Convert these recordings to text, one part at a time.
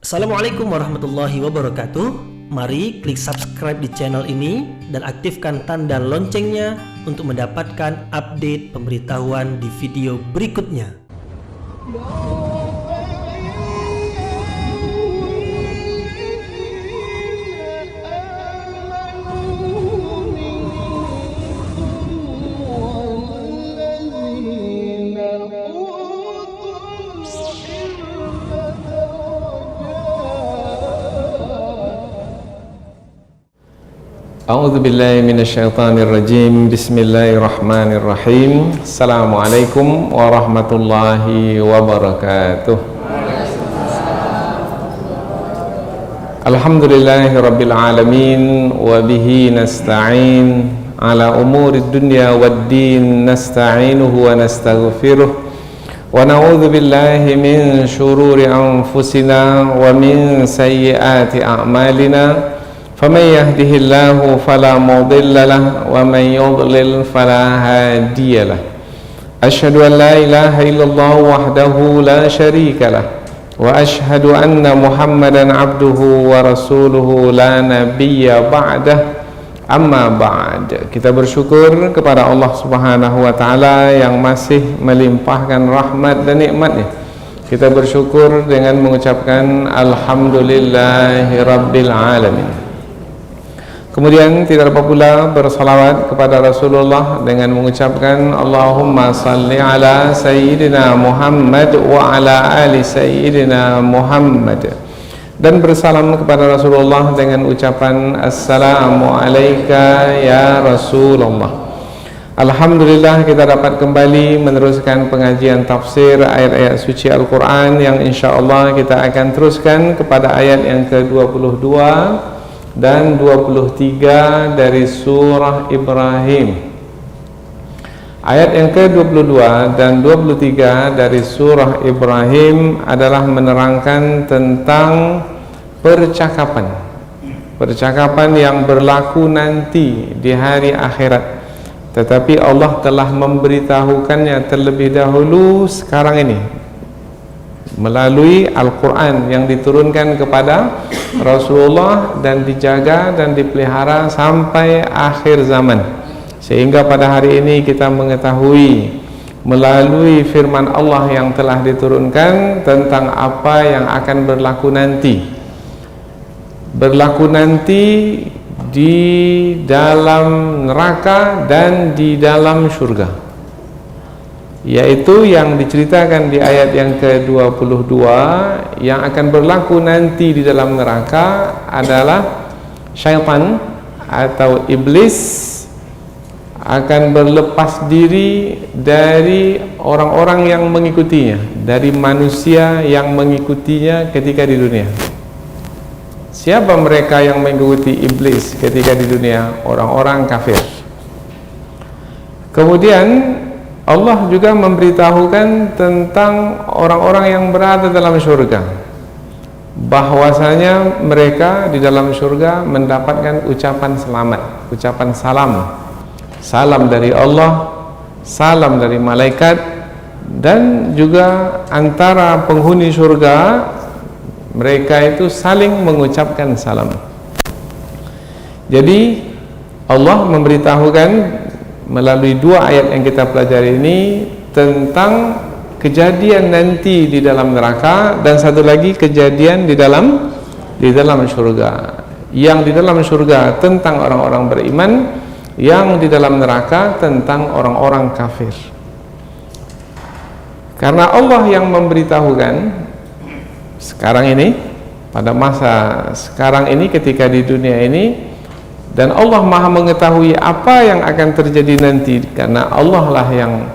Assalamualaikum warahmatullahi wabarakatuh. Mari klik subscribe di channel ini dan aktifkan tanda loncengnya untuk mendapatkan update pemberitahuan di video berikutnya. A'udzu billahi minasyaitonir rajim. Bismillahirrahmanirrahim. Assalamualaikum warahmatullahi wabarakatuh. Alhamdulillahirabbil alamin wa bihi nasta'in ala umurid dunya waddin, nasta'inuhu wa nastaghfiruh wa na'udzu billahi min syururi anfusina wa min sayyiati a'malina. فمن يهده الله فلا مضل له ومن يضلل فلا هادي له أشهد أن لا إله إلا الله وحده لا شريك له وأشهد أن محمدا عبده ورسوله لا نبي بعده amma ba'd. Kita bersyukur kepada Allah Subhanahu wa taala yang masih melimpahkan rahmat dan nikmatnya. Kita bersyukur dengan mengucapkan alhamdulillahirabbil alamin. Kemudian tidak lupa pula bersalawat kepada Rasulullah dengan mengucapkan Allahumma salli ala Sayyidina Muhammad wa ala ali Sayyidina Muhammad, dan bersalam kepada Rasulullah dengan ucapan Assalamu alayka ya Rasulullah. Alhamdulillah kita dapat kembali meneruskan pengajian tafsir ayat-ayat suci Al-Quran yang insyaAllah kita akan teruskan kepada ayat yang ke-22 dan 23 dari surah Ibrahim. Ayat yang ke-22 dan 23 dari surah Ibrahim adalah menerangkan tentang percakapan yang berlaku nanti di hari akhirat, tetapi Allah telah memberitahukannya terlebih dahulu sekarang ini melalui Al-Quran yang diturunkan kepada Rasulullah dan dijaga dan dipelihara sampai akhir zaman, sehingga pada hari ini kita mengetahui melalui firman Allah yang telah diturunkan tentang apa yang akan berlaku nanti di dalam neraka dan di dalam surga, yaitu yang diceritakan di ayat yang ke-22. Yang akan berlaku nanti di dalam neraka adalah syaitan atau iblis akan berlepas diri dari orang-orang yang mengikutinya, dari manusia yang mengikutinya ketika di dunia. Siapa mereka yang mengikuti iblis ketika di dunia? Orang-orang kafir. Kemudian Allah juga memberitahukan tentang orang-orang yang berada dalam surga, bahwasanya mereka di dalam surga mendapatkan ucapan selamat, ucapan salam dari Allah, salam dari malaikat, dan juga antara penghuni surga mereka itu saling mengucapkan salam. Jadi Allah memberitahukan melalui dua ayat yang kita pelajari ini tentang kejadian nanti di dalam neraka, dan satu lagi kejadian di dalam surga. Yang di dalam surga tentang orang-orang beriman, yang di dalam neraka tentang orang-orang kafir. Karena Allah yang memberitahukan sekarang ini, pada masa sekarang ini, ketika di dunia ini, dan Allah maha mengetahui apa yang akan terjadi nanti, karena Allah lah yang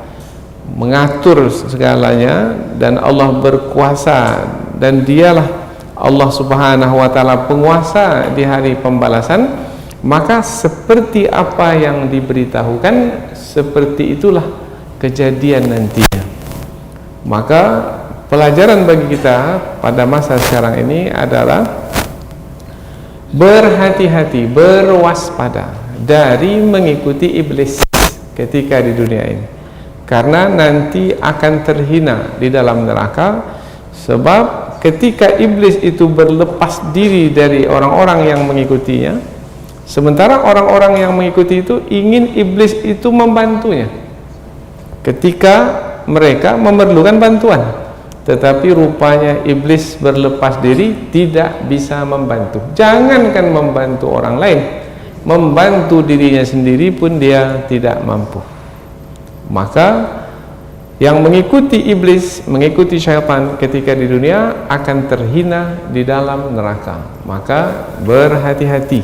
mengatur segalanya, dan Allah berkuasa, dan dialah Allah Subhanahu wa ta'ala penguasa di hari pembalasan. Maka seperti apa yang diberitahukan, seperti itulah kejadian nantinya. Maka pelajaran bagi kita pada masa sekarang ini adalah berhati-hati, berwaspada dari mengikuti iblis ketika di dunia ini, karena nanti akan terhina di dalam neraka, sebab ketika iblis itu berlepas diri dari orang-orang yang mengikutinya, sementara orang-orang yang mengikuti itu ingin iblis itu membantunya ketika mereka memerlukan bantuan, tetapi rupanya iblis berlepas diri, tidak bisa membantu. Jangankan membantu orang lain, membantu dirinya sendiri pun dia tidak mampu. Maka yang mengikuti iblis, mengikuti syaitan ketika di dunia akan terhina di dalam neraka. Maka berhati-hati,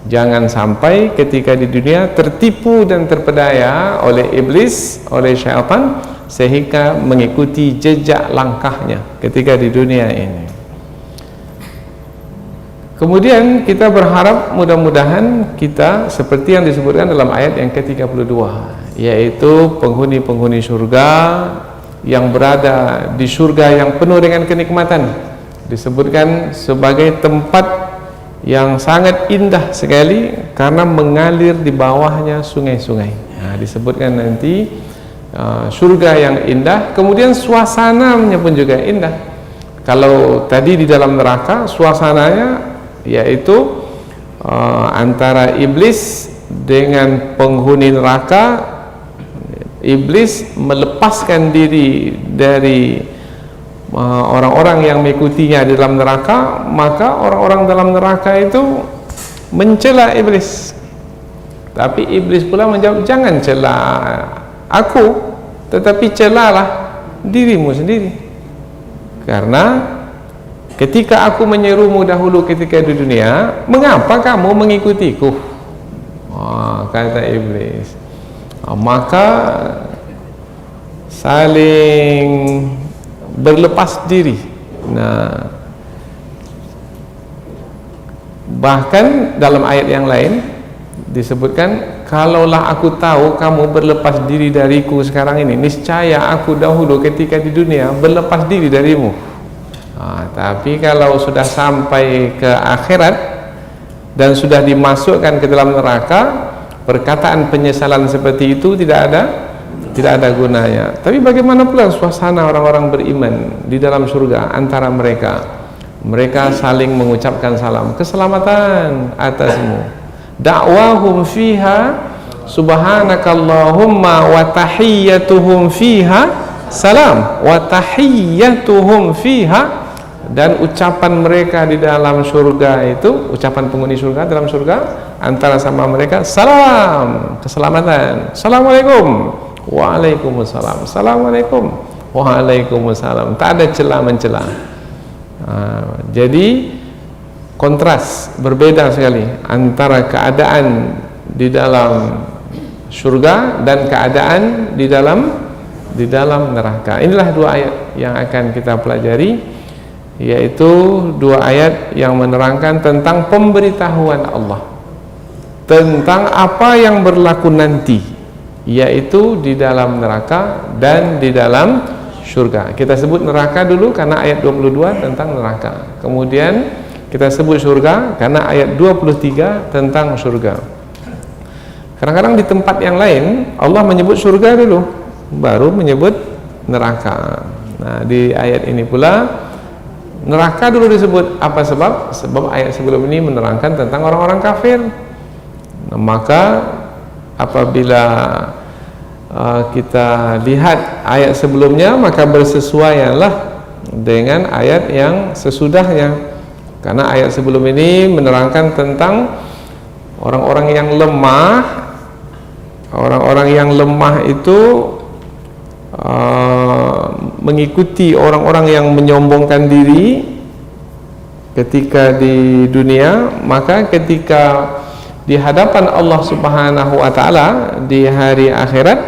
jangan sampai ketika di dunia tertipu dan terpedaya oleh iblis, oleh syaitan, sehingga mengikuti jejak langkahnya ketika di dunia ini. Kemudian kita berharap mudah-mudahan kita seperti yang disebutkan dalam ayat yang ke-32, yaitu penghuni-penghuni surga yang berada di surga yang penuh dengan kenikmatan, disebutkan sebagai tempat yang sangat indah sekali karena mengalir di bawahnya sungai-sungai. Nah, disebutkan nanti surga yang indah, kemudian suasananya pun juga indah. Kalau tadi di dalam neraka suasananya yaitu antara iblis dengan penghuni neraka. Iblis melepaskan diri dari orang-orang yang mengikutinya di dalam neraka, maka orang-orang dalam neraka itu mencela iblis. Tapi iblis pula menjawab, jangan cela aku, tetapi celalah dirimu sendiri. Karena ketika aku menyerumu dahulu ketika di dunia, mengapa kamu mengikutiku? Kata iblis. Maka saling berlepas diri. Nah, bahkan dalam ayat yang lain disebutkan, kalaulah aku tahu kamu berlepas diri dariku sekarang ini, niscaya aku dahulu ketika di dunia berlepas diri darimu. Tapi kalau sudah sampai ke akhirat dan sudah dimasukkan ke dalam neraka, perkataan penyesalan seperti itu tidak ada gunanya. Tapi bagaimana pula suasana orang-orang beriman di dalam surga antara mereka? Mereka saling mengucapkan salam, keselamatan atasmu. Da'wahum fiha subhanakallahumma wa tahiyyatuhum fiha salam wa tahiyyatuhum fiha. Dan ucapan mereka di dalam surga itu, ucapan penghuni surga dalam surga antara sama mereka, salam, keselamatan, assalamualaikum, waalaikumsalam, assalamualaikum, waalaikumsalam. Tak ada celah mencela. Jadi kontras, berbeda sekali antara keadaan di dalam surga dan keadaan di dalam neraka. Inilah dua ayat yang akan kita pelajari, yaitu dua ayat yang menerangkan tentang pemberitahuan Allah tentang apa yang berlaku nanti, yaitu di dalam neraka dan di dalam surga. Kita sebut neraka dulu karena ayat 22 tentang neraka, kemudian kita sebut surga karena ayat 23 tentang surga. Kadang-kadang di tempat yang lain Allah menyebut surga dulu, baru menyebut neraka. Nah, di ayat ini pula neraka dulu disebut. Apa sebab? Sebab ayat sebelum ini menerangkan tentang orang-orang kafir. Nah, maka apabila kita lihat ayat sebelumnya, maka bersesuaianlah dengan ayat yang sesudahnya. Karena ayat sebelum ini menerangkan tentang orang-orang yang lemah. Orang-orang yang lemah itu mengikuti orang-orang yang menyombongkan diri ketika di dunia, maka ketika di hadapan Allah Subhanahu wa taala di hari akhirat,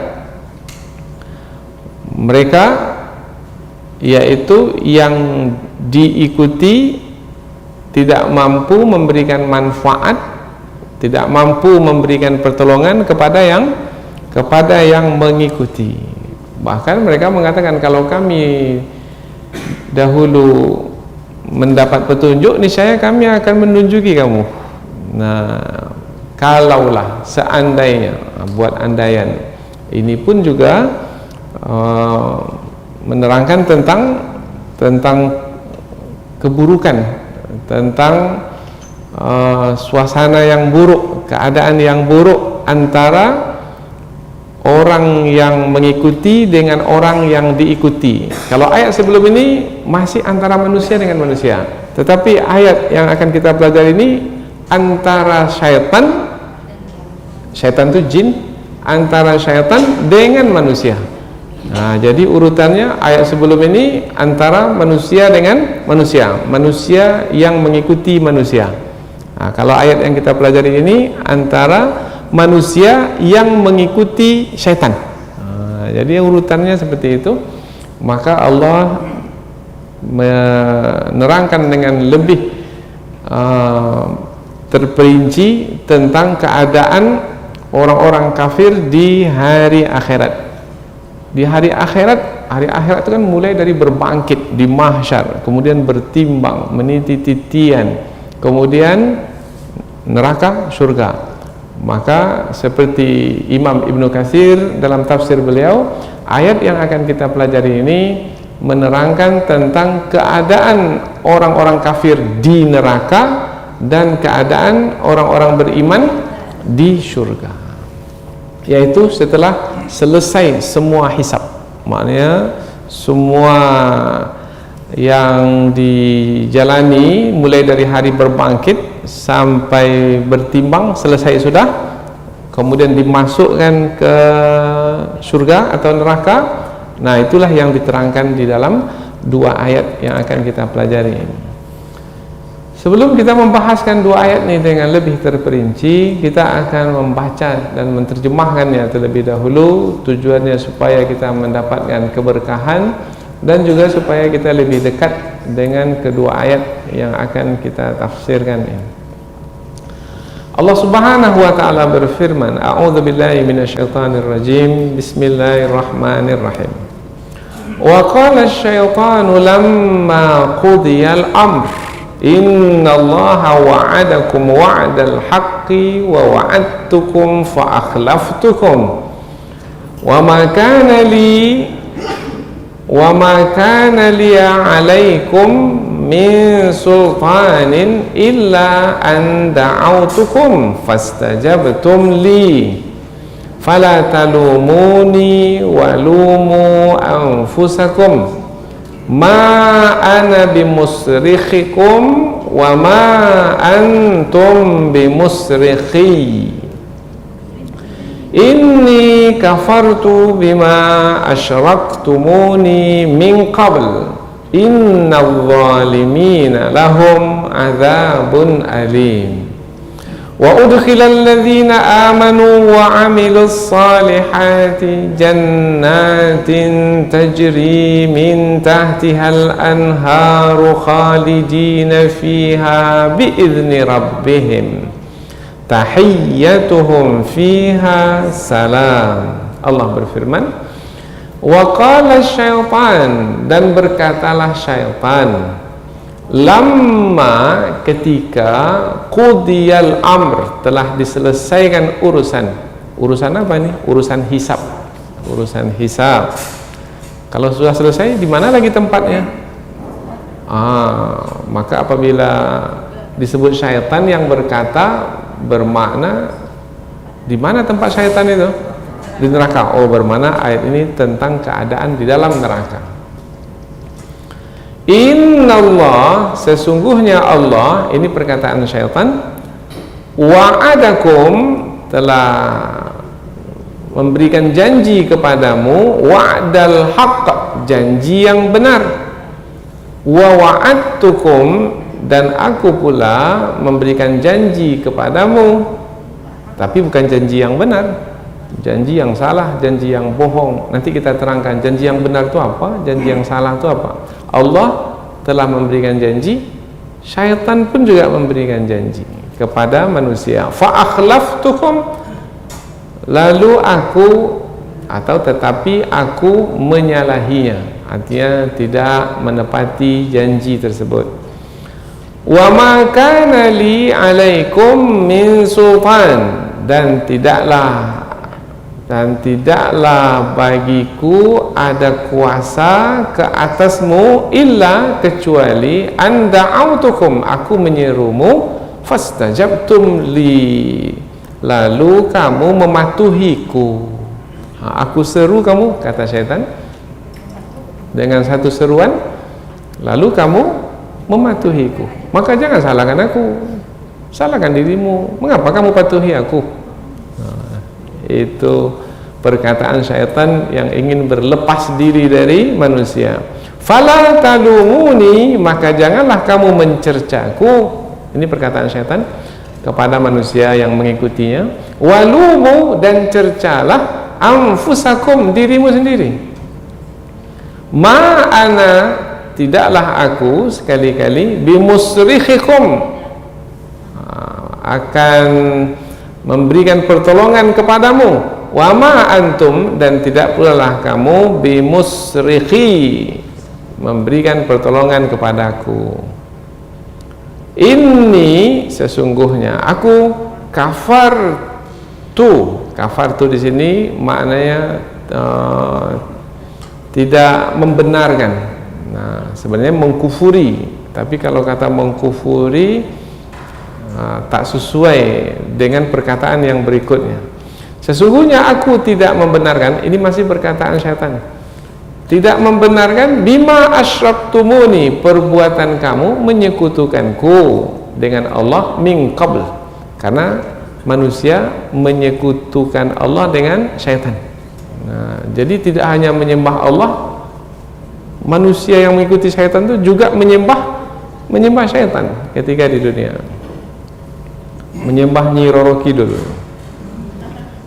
mereka yaitu yang diikuti tidak mampu memberikan manfaat, tidak mampu memberikan pertolongan kepada yang mengikuti. Bahkan mereka mengatakan, kalau kami dahulu mendapat petunjuk, niscaya kami akan menunjuki kamu. Nah, kalaulah, seandainya, buat andaian. Ini pun juga menerangkan tentang keburukan, tentang suasana yang buruk, keadaan yang buruk antara orang yang mengikuti dengan orang yang diikuti. Kalau ayat sebelum ini masih antara manusia dengan manusia, tetapi ayat yang akan kita pelajari ini antara syaitan itu jin, antara syaitan dengan manusia. Nah, jadi urutannya ayat sebelum ini antara manusia dengan manusia, manusia yang mengikuti manusia. Nah, kalau ayat yang kita pelajari ini antara manusia yang mengikuti syaitan. Nah, jadi urutannya seperti itu. Maka Allah menerangkan dengan lebih terperinci tentang keadaan orang-orang kafir di hari akhirat. Di hari akhirat itu kan mulai dari berbangkit di mahsyar, kemudian bertimbang, meniti titian, kemudian neraka, surga. Maka seperti Imam Ibnu Katsir dalam tafsir beliau, ayat yang akan kita pelajari ini menerangkan tentang keadaan orang-orang kafir di neraka dan keadaan orang-orang beriman di surga, yaitu setelah selesai semua hisab. Maknanya semua yang dijalani mulai dari hari berbangkit sampai bertimbang selesai sudah, kemudian dimasukkan ke surga atau neraka. Nah, itulah yang diterangkan di dalam dua ayat yang akan kita pelajari. Sebelum kita membahaskan dua ayat ini dengan lebih terperinci, kita akan membaca dan menerjemahkannya terlebih dahulu. Tujuannya supaya kita mendapatkan keberkahan dan juga supaya kita lebih dekat dengan kedua ayat yang akan kita tafsirkan ini. Allah Subhanahu wa taala berfirman, A'udzu billahi minasyaitonir rajim. Bismillahirrahmanirrahim. Wa qala asy-syaitanu lamma qudiyal amr innallaha wa'adakum wa'dal haqqi wa wa'adtukum fa akhlaftukum wa ma kana li 'alaikum min sultanin illa an da'autukum fastajabtum li fala talumuni walumu anfusakum ma ana bimusrikhikum wa ma antum bimusrikhi inni kafartu bima asyraktumuni min qabl innal zalimina lahum adzabun alim. Wa udkhilal ladzina amanu wa 'amilus salihati jannatin tajri min tahtihal anharu khalidina fiha bi'izni rabbihim tahiyyatuhum fiha salam. Allah berfirman, wa qala syaitan, dan berkatalah syaitan, lamma, ketika qudiyal amr, telah diselesaikan urusan apa nih? Urusan hisab. Kalau sudah selesai, di mana lagi tempatnya? Maka apabila disebut syaitan yang berkata, bermakna di mana tempat syaitan itu? Di neraka. Bermakna ayat ini tentang keadaan di dalam neraka. Innallah, sesungguhnya Allah, ini perkataan syaitan, wa'adakum, telah memberikan janji kepadamu, wa'dal haqq, janji yang benar, wa wa'adtukum, dan aku pula memberikan janji kepadamu, tapi bukan janji yang benar, janji yang salah, janji yang bohong. Nanti kita terangkan janji yang benar itu apa, janji yang salah itu apa. Allah telah memberikan janji, syaitan pun juga memberikan janji kepada manusia. Fa akhlaftukum, lalu aku, atau tetapi aku menyalahinya, artinya tidak menepati janji tersebut. Wa ma kana li 'alaikum min sultan, dan tidaklah bagiku ada kuasa ke atasmu illa kecuali an da'autukum, aku menyerumu, fastajabtum li, lalu kamu mematuhiku. Aku seru kamu, kata syaitan, dengan satu seruan, lalu kamu mematuhiku. Maka jangan salahkan aku, salahkan dirimu. Mengapa kamu patuhi aku? Itu perkataan syaitan yang ingin berlepas diri dari manusia. Fala talumuni, maka janganlah kamu mencercaku. Ini perkataan syaitan kepada manusia yang mengikutinya. Walumu, dan cercalah anfusakum, dirimu sendiri. Ma'ana, tidaklah aku sekali-kali bimusrikhikum, akan memberikan pertolongan kepadamu. Wa ma antum, dan tidak pula lah kamu bimusrikhi, memberikan pertolongan kepadaku. Ini sesungguhnya aku kafartu di sini maknanya tidak membenarkan. Nah, sebenarnya mengkufuri, tapi kalau kata mengkufuri tak sesuai dengan perkataan yang berikutnya. Sesungguhnya aku tidak membenarkan, ini masih perkataan syaitan, tidak membenarkan bima asyraktumuni, perbuatan kamu menyekutukanku dengan Allah min qabl, karena manusia menyekutukan Allah dengan syaitan. Nah, jadi tidak hanya menyembah Allah, manusia yang mengikuti syaitan itu juga menyembah syaitan ketika di dunia, menyembah Nyi Roro Kidul.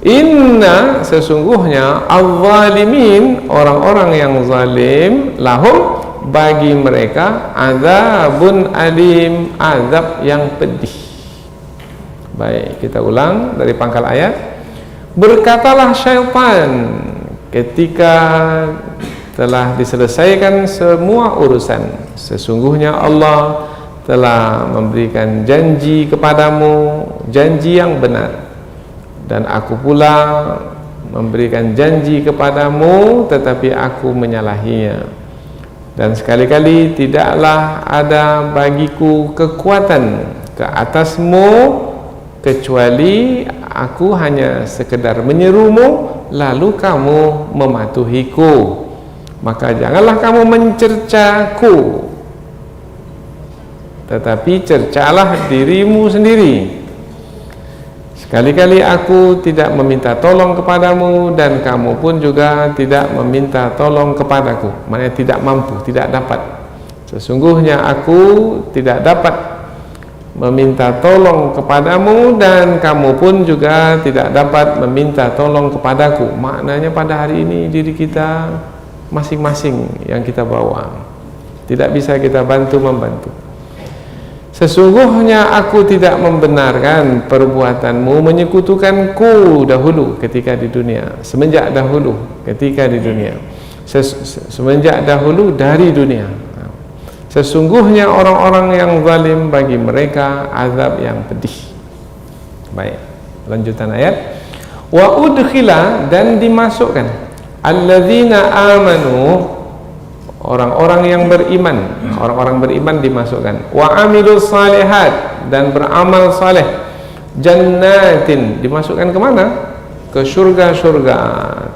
Inna, sesungguhnya al-zalimin, orang-orang yang zalim, lahum, bagi mereka azabun alim, azab yang pedih. Baik, kita ulang dari pangkal ayat. Berkatalah syaitan ketika telah diselesaikan semua urusan, sesungguhnya Allah telah memberikan janji kepadamu, janji yang benar, dan aku pula memberikan janji kepadamu, tetapi aku menyalahinya. Dan sekali-kali tidaklah ada bagiku kekuatan ke atasmu, kecuali aku hanya sekedar menyerumu, lalu kamu mematuhiku. Maka janganlah kamu mencercaku, tetapi cercalah dirimu sendiri. Sekali-kali aku tidak meminta tolong kepadamu, dan kamu pun juga tidak meminta tolong kepadaku. Maksudnya tidak mampu, tidak dapat. Sesungguhnya aku tidak dapat meminta tolong kepadamu, dan kamu pun juga tidak dapat meminta tolong kepadaku. Maknanya pada hari ini diri kita masing-masing yang kita bawa, tidak bisa kita membantu. Sesungguhnya aku tidak membenarkan perbuatanmu menyekutukanku dahulu ketika di dunia, semenjak dahulu ketika di dunia, semenjak dahulu dari dunia. Sesungguhnya orang-orang yang zalim, bagi mereka azab yang pedih. Baik, lanjutan ayat. Wa udkhila, dan dimasukkan, alladzina amanu, orang-orang yang beriman, orang-orang beriman dimasukkan, wa amilus salihat, dan beramal saleh, jannatin, dimasukkan kemana? Ke surga-surga,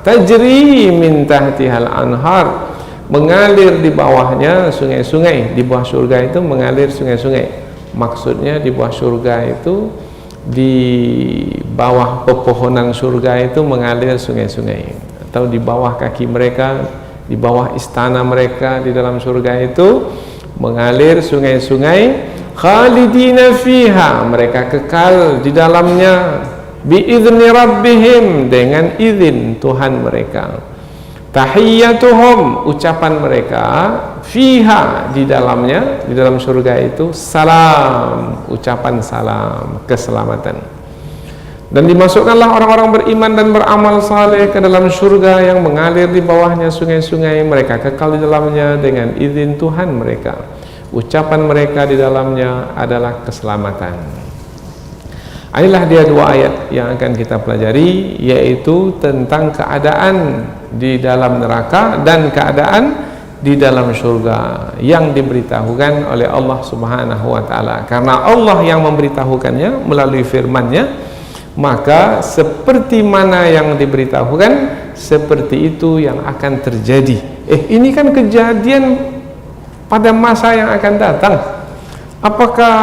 tajri min tahtihal anhar, mengalir di bawahnya sungai-sungai. Di bawah surga itu mengalir sungai-sungai. Maksudnya di bawah surga itu, di bawah pepohonan surga itu mengalir sungai-sungai, atau di bawah kaki mereka, di bawah istana mereka di dalam surga itu mengalir sungai-sungai. Khalidina fiha, mereka kekal di dalamnya. Biizni rabbihim, dengan izin Tuhan mereka. Tahiyyatuhum, ucapan mereka, fiha, di dalamnya, di dalam surga itu, salam, ucapan salam, keselamatan. Dan dimasukkanlah orang-orang beriman dan beramal saleh ke dalam surga yang mengalir di bawahnya sungai-sungai. Mereka kekal di dalamnya dengan izin Tuhan mereka. Ucapan mereka di dalamnya adalah keselamatan. Inilah dia dua ayat yang akan kita pelajari, yaitu tentang keadaan di dalam neraka dan keadaan di dalam surga yang diberitahukan oleh Allah Subhanahu wa taala. Karena Allah yang memberitahukannya melalui firman-Nya, maka seperti mana yang diberitahukan, seperti itu yang akan terjadi. Ini kan kejadian pada masa yang akan datang. Apakah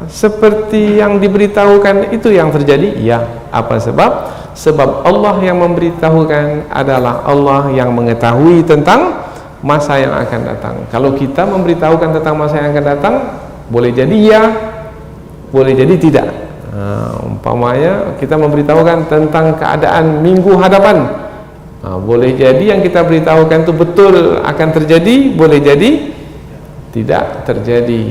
seperti yang diberitahukan itu yang terjadi? Ya. Apa sebab? Sebab Allah yang memberitahukan adalah Allah yang mengetahui tentang masa yang akan datang. Kalau kita memberitahukan tentang masa yang akan datang, boleh jadi ya, boleh jadi tidak. Umpamanya kita memberitahukan tentang keadaan minggu hadapan, boleh jadi yang kita beritahukan itu betul akan terjadi, boleh jadi tidak terjadi.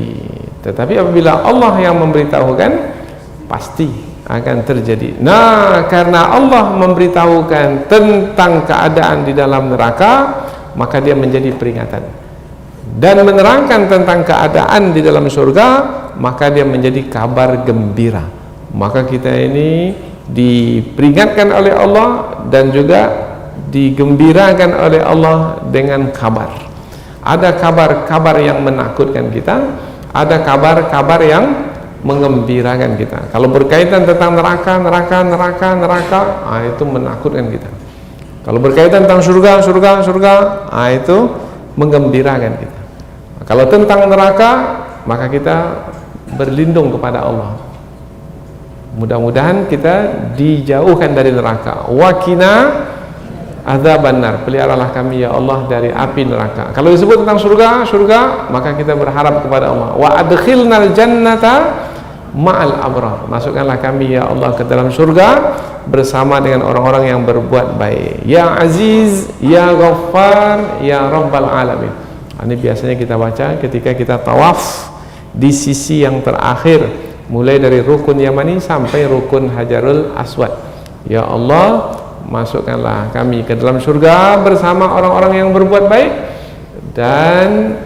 Tetapi apabila Allah yang memberitahukan, pasti akan terjadi. Nah, karena Allah memberitahukan tentang keadaan di dalam neraka, maka dia menjadi peringatan. Dan menerangkan tentang keadaan di dalam surga, maka dia menjadi kabar gembira. Maka kita ini diperingatkan oleh Allah dan juga digembirakan oleh Allah dengan kabar. Ada kabar-kabar yang menakutkan kita, ada kabar-kabar yang mengembirakan kita. Kalau berkaitan tentang neraka, itu menakutkan kita. Kalau berkaitan tentang surga, itu menggembirakan kita. Kalau tentang neraka, maka kita berlindung kepada Allah. Mudah-mudahan kita dijauhkan dari neraka. Waqina adzabannar, peliharalah kami ya Allah dari api neraka. Kalau disebut tentang surga, maka kita berharap kepada Allah. Wa adkhilnal jannata ma'al abrar, masukkanlah kami ya Allah ke dalam surga bersama dengan orang-orang yang berbuat baik. Ya Aziz, Ya Ghaffar, Ya Rabbal Alamin. Ini biasanya kita baca ketika kita tawaf di sisi yang terakhir, mulai dari rukun Yamani sampai rukun Hajarul Aswad. Ya Allah, masukkanlah kami ke dalam surga bersama orang-orang yang berbuat baik, dan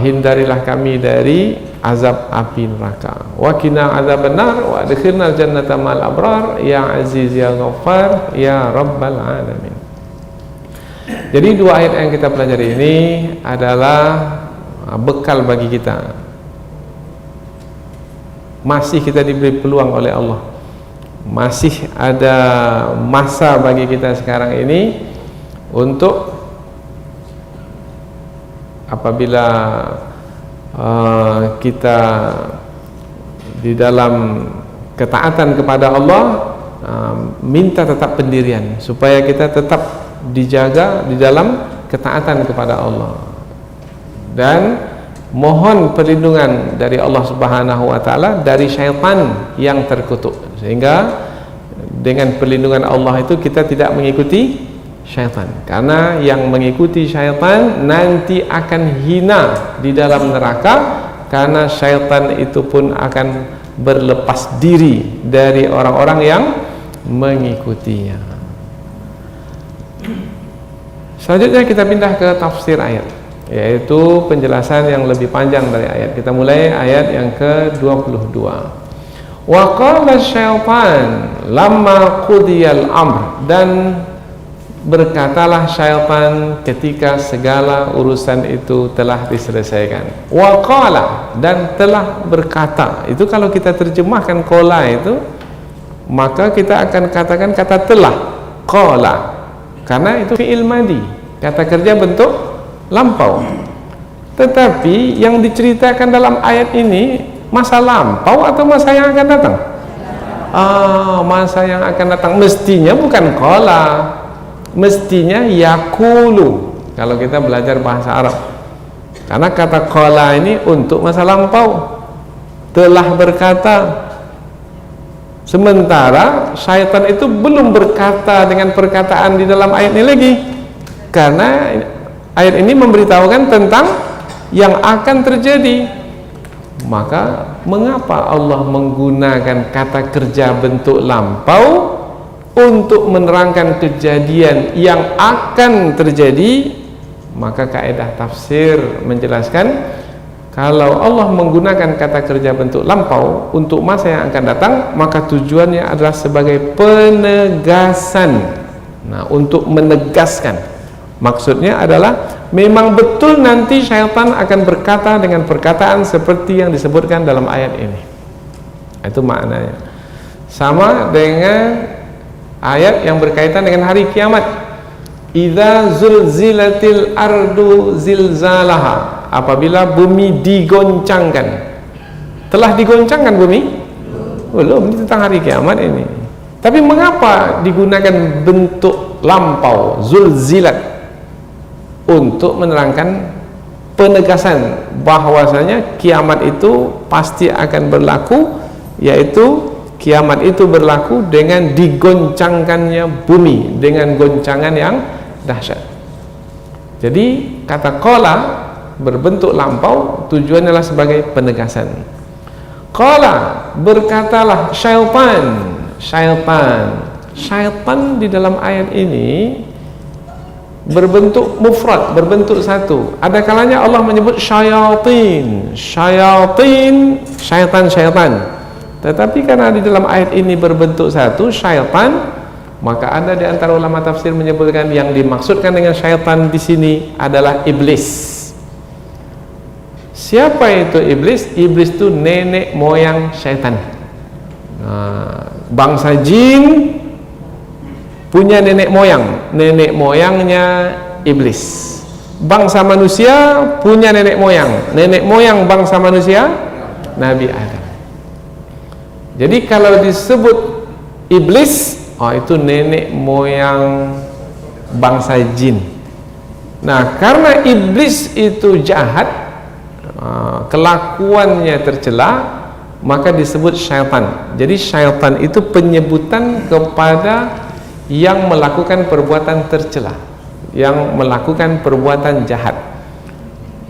hindarilah kami dari azab api neraka. Wa qina adzabannar wa adkhilnal jannata ma'al abrar, ya Aziz ya Ghaffar ya Rabbal Alamin. Jadi dua ayat yang kita pelajari ini adalah bekal bagi kita. Masih kita diberi peluang oleh Allah, masih ada masa bagi kita sekarang ini untuk apabila kita di dalam ketaatan kepada Allah, minta tetap pendirian supaya kita tetap dijaga di dalam ketaatan kepada Allah, dan mohon perlindungan dari Allah Subhanahu wa taala dari syaitan yang terkutuk, sehingga dengan perlindungan Allah itu kita tidak mengikuti syaitan. Karena yang mengikuti syaitan nanti akan hina di dalam neraka, karena syaitan itu pun akan berlepas diri dari orang-orang yang mengikutinya. Selanjutnya kita pindah ke tafsir ayat, yaitu penjelasan yang lebih panjang dari ayat. Kita mulai ayat yang ke-22. Wa qala syaitan lamma qudiyal amr, dan berkatalah syaitan ketika segala urusan itu telah diselesaikan. Wa qala, dan telah berkata. Itu kalau kita terjemahkan qala itu, maka kita akan katakan kata telah, qala, karena itu fi'il madi, kata kerja bentuk lampau. Tetapi yang diceritakan dalam ayat ini masa lampau atau masa yang akan datang? Masa yang akan datang. Mestinya bukan qala, mestinya yakulu kalau kita belajar bahasa Arab, karena kata qala ini untuk masa lampau, telah berkata. Sementara syaitan itu belum berkata dengan perkataan di dalam ayat ini lagi, karena ayat ini memberitahukan tentang yang akan terjadi. Maka mengapa Allah menggunakan kata kerja bentuk lampau untuk menerangkan kejadian yang akan terjadi? Maka kaidah tafsir menjelaskan, kalau Allah menggunakan kata kerja bentuk lampau untuk masa yang akan datang, maka tujuannya adalah sebagai penegasan Nah, untuk menegaskan, maksudnya adalah memang betul nanti syaitan akan berkata dengan perkataan seperti yang disebutkan dalam ayat ini. Itu maknanya. Sama dengan ayat yang berkaitan dengan hari kiamat. Idza zulzilatil ardu zilzalaha, apabila bumi digoncangkan. Telah digoncangkan bumi? Belum, ini tentang hari kiamat ini. Tapi mengapa digunakan bentuk lampau, zulzilat, untuk menerangkan penegasan bahwasanya kiamat itu pasti akan berlaku, yaitu kiamat itu berlaku dengan digoncangkannya bumi dengan goncangan yang dahsyat. Jadi kata qala berbentuk lampau tujuannya adalah sebagai penegasan. Qala, berkatalah syaitan di dalam ayat ini berbentuk mufrad, berbentuk satu. Ada kalanya Allah menyebut syaitan. Tetapi karena di dalam ayat ini berbentuk satu, syaitan, maka ada di antara ulama tafsir menyebutkan yang dimaksudkan dengan syaitan di sini adalah iblis. Siapa itu iblis? Iblis itu nenek moyang syaitan. Bangsa jin punya nenek moyangnya iblis. Bangsa manusia punya nenek moyang bangsa manusia Nabi Adam. Jadi kalau disebut iblis, itu nenek moyang bangsa jin. Nah, karena iblis itu jahat, kelakuannya tercela, maka disebut syaitan. Jadi syaitan itu penyebutan kepada yang melakukan perbuatan tercela, yang melakukan perbuatan jahat.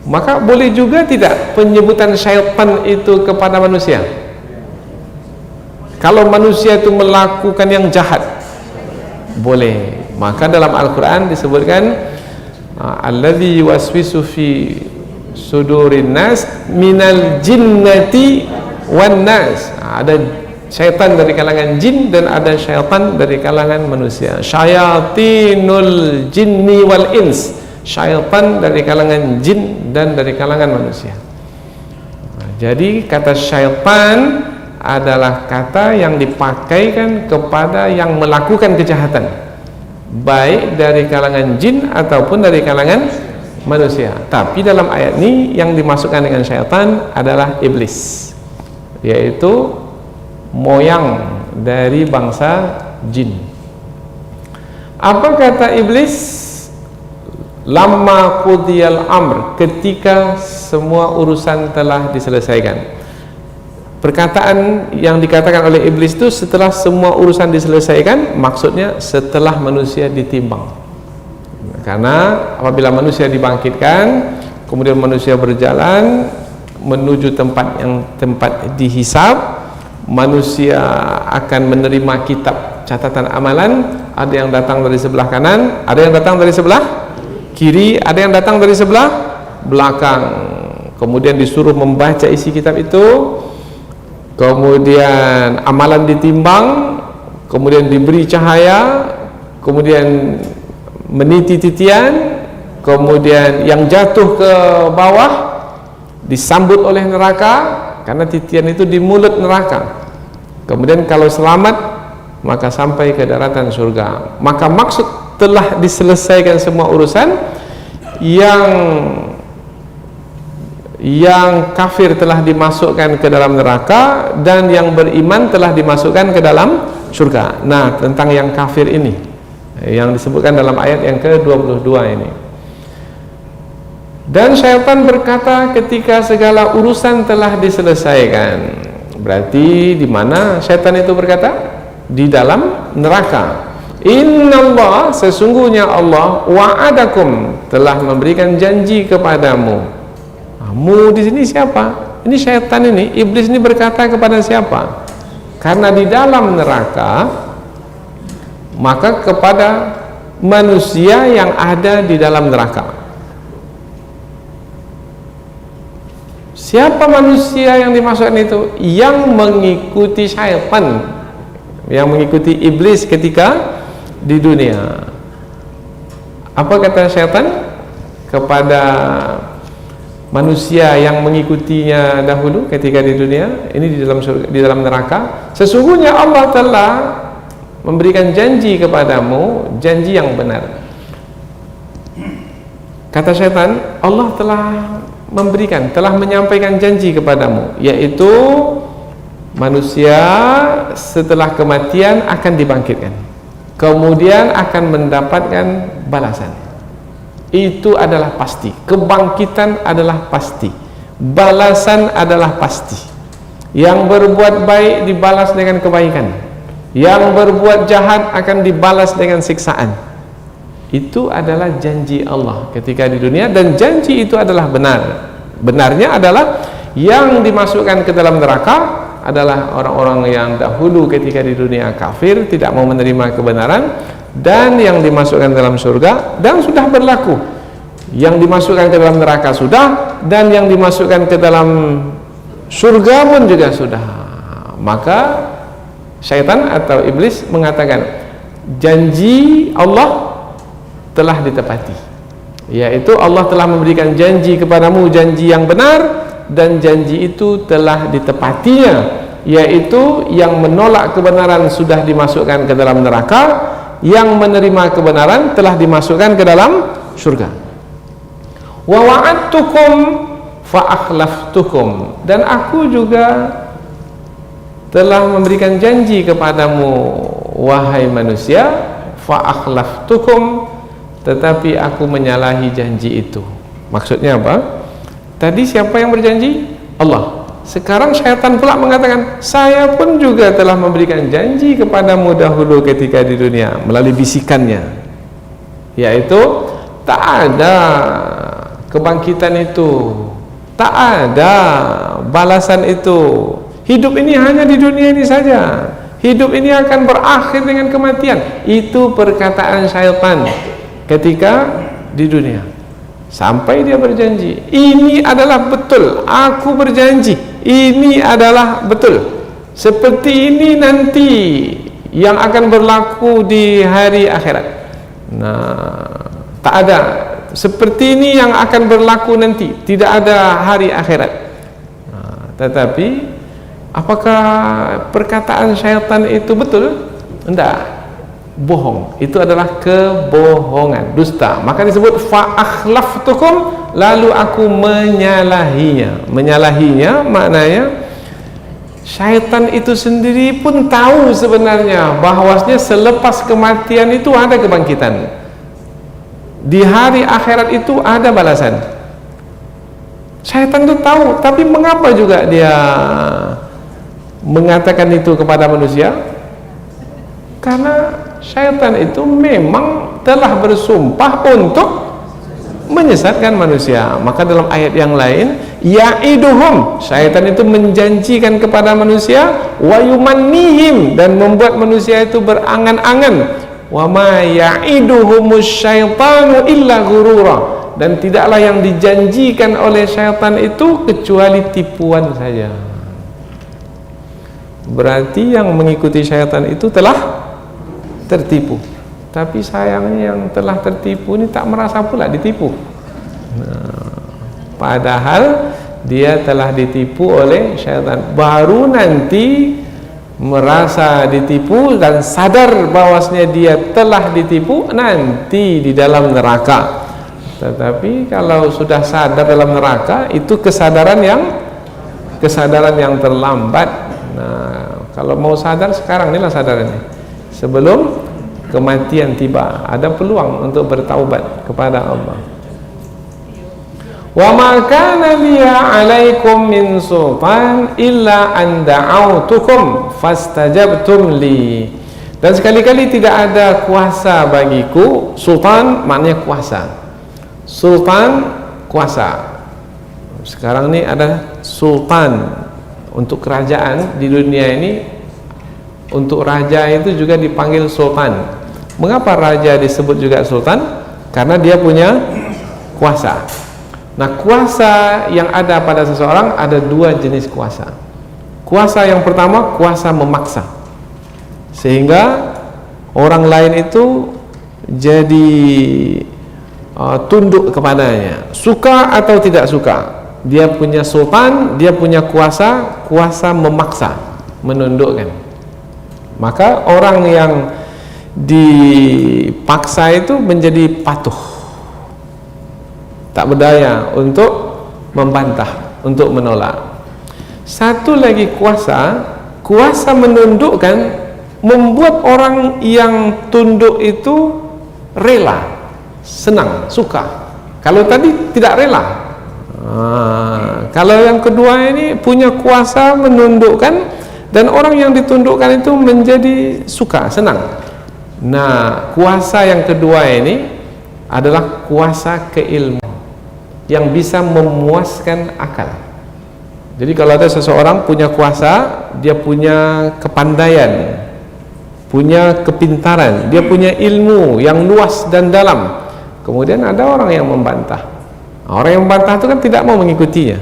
Maka boleh juga tidak penyebutan syaitan itu kepada manusia? Kalau manusia itu melakukan yang jahat, boleh. Maka dalam Al-Quran disebutkan alladzi yuwaswisu fi sudurin nas minal jinnati wan nas. Ada syaitan dari kalangan jin dan ada syaitan dari kalangan manusia. Syayatinul jinni wal ins, syaitan dari kalangan jin dan dari kalangan manusia. Jadi kata syaitan adalah kata yang dipakaikan kepada yang melakukan kejahatan, baik dari kalangan jin ataupun dari kalangan manusia. Tapi dalam ayat ini yang dimasukkan dengan syaitan adalah iblis, yaitu moyang dari bangsa jin. Apa kata iblis? Lamma qudiyal amr, ketika semua urusan telah diselesaikan. Perkataan yang dikatakan oleh iblis itu setelah semua urusan diselesaikan, maksudnya setelah manusia ditimbang. Karena apabila manusia dibangkitkan, kemudian manusia berjalan menuju tempat dihisab, manusia akan menerima kitab catatan amalan. Ada yang datang dari sebelah kanan, ada yang datang dari sebelah kiri, ada yang datang dari sebelah belakang. Kemudian disuruh membaca isi kitab itu, kemudian amalan ditimbang, kemudian diberi cahaya, kemudian meniti titian, kemudian yang jatuh ke bawah disambut oleh neraka, karena titian itu di mulut neraka. Kemudian kalau selamat, maka sampai ke daratan surga. Maka maksud telah diselesaikan semua urusan, yang kafir telah dimasukkan ke dalam neraka dan yang beriman telah dimasukkan ke dalam surga. Nah, tentang yang kafir ini yang disebutkan dalam ayat yang ke-22 ini. Dan syaitan berkata ketika segala urusan telah diselesaikan. Berarti di mana syaitan itu berkata? Di dalam neraka. Innallah, sesungguhnya Allah, wa'adakum, telah memberikan janji kepadamu. Mu di sini siapa? Ini syaitan ini, iblis ini berkata kepada siapa? Karena di dalam neraka, maka kepada manusia yang ada di dalam neraka. Siapa manusia yang dimasukkan itu? Yang mengikuti syaitan, yang mengikuti iblis ketika di dunia. Apa kata syaitan kepada manusia yang mengikutinya dahulu ketika di dunia? Ini di dalam surga, di dalam neraka. Sesungguhnya Allah telah memberikan janji kepadamu, janji yang benar. Kata syaitan, Allah telah memberikan, telah menyampaikan janji kepadamu, yaitu manusia setelah kematian akan dibangkitkan, kemudian akan mendapatkan balasan. Itu adalah pasti. Kebangkitan adalah pasti, balasan adalah pasti. Yang berbuat baik dibalas dengan kebaikan, yang berbuat jahat akan dibalas dengan siksaan. Itu adalah janji Allah ketika di dunia, dan janji itu adalah benar. Benarnya adalah yang dimasukkan ke dalam neraka adalah orang-orang yang dahulu ketika di dunia kafir, tidak mau menerima kebenaran, dan yang dimasukkan dalam surga, dan sudah berlaku. Yang dimasukkan ke dalam neraka sudah, dan yang dimasukkan ke dalam surga pun juga sudah. Maka syaitan atau iblis mengatakan janji Allah telah ditepati, yaitu Allah telah memberikan janji kepadamu, janji yang benar, dan janji itu telah ditepatinya, yaitu yang menolak kebenaran sudah dimasukkan ke dalam neraka, yang menerima kebenaran telah dimasukkan ke dalam surga. Wa wa'adtukum fa akhlaftukum, dan aku juga telah memberikan janji kepadamu wahai manusia, fa akhlaftukum, tetapi aku menyalahi janji itu. Maksudnya apa? Tadi siapa yang berjanji? Allah. Sekarang syaitan pula mengatakan, saya pun juga telah memberikan janji kepadamu dahulu ketika di dunia, melalui bisikannya, yaitu tak ada kebangkitan itu, tak ada balasan itu. Hidup ini hanya di dunia ini saja, hidup ini akan berakhir dengan kematian. Itu perkataan syaitan ketika di dunia. Sampai dia berjanji, ini adalah betul, aku berjanji, ini adalah betul, seperti ini nanti yang akan berlaku di hari akhirat. Nah, tak ada seperti ini yang akan berlaku nanti, tidak ada hari akhirat. Nah, tetapi apakah perkataan syaitan itu betul? Tidak, bohong. Itu adalah kebohongan, dusta. Maka disebut fa akhlaftukum, lalu aku menyalahinya. Menyalahinya maknanya syaitan itu sendiri pun tahu sebenarnya bahwasanya selepas kematian itu ada kebangkitan, di hari akhirat itu ada balasan. Syaitan itu tahu, tapi mengapa juga dia mengatakan itu kepada manusia? Karena syaitan itu memang telah bersumpah untuk menyesatkan manusia. Maka dalam ayat yang lain, ya'iduhum, syaitan itu menjanjikan kepada manusia, wa yumannihim, dan membuat manusia itu berangan-angan, wa ma ya'iduhumus syaitanu illa ghurura, dan tidaklah yang dijanjikan oleh syaitan itu kecuali tipuan saja. Berarti yang mengikuti syaitan itu telah tertipu. Tapi sayangnya yang telah tertipu ini tak merasa pula ditipu. Nah, padahal dia telah ditipu oleh syaitan, baru nanti merasa ditipu dan sadar bahwasanya dia telah ditipu nanti di dalam neraka. Tetapi kalau sudah sadar dalam neraka, itu kesadaran yang terlambat. Nah, kalau mau sadar sekarang, inilah sadarannya, sebelum kematian tiba, ada peluang untuk bertaubat kepada Allah. Wa ma kana liya 'alaikum min sultan illa an da'autukum fastajabtum li. Dan sekali-kali tidak ada kuasa bagiku. Sultan maknanya kuasa. Sultan kuasa. Sekarang ini ada sultan untuk kerajaan di dunia ini. Untuk raja itu juga dipanggil sultan. Mengapa raja disebut juga sultan? Karena dia punya kuasa. Nah, kuasa yang ada pada seseorang ada dua jenis kuasa. Kuasa yang pertama, kuasa memaksa, sehingga orang lain itu jadi tunduk kepadanya, suka atau tidak suka. Dia punya sultan, dia punya kuasa, kuasa memaksa, menundukkan. Maka orang yang dipaksa itu menjadi patuh, tak berdaya untuk membantah, untuk menolak. Satu lagi kuasa, kuasa menundukkan, membuat orang yang tunduk itu rela, senang, suka. Kalau tadi tidak rela. Kalau yang kedua ini punya kuasa menundukkan, dan orang yang ditundukkan itu menjadi suka, senang. Nah, kuasa yang kedua ini adalah kuasa keilmuan yang bisa memuaskan akal. Jadi kalau ada seseorang punya kuasa, dia punya kepandaian, punya kepintaran, dia punya ilmu yang luas dan dalam. Kemudian ada orang yang membantah. Orang yang membantah itu kan tidak mau mengikutinya.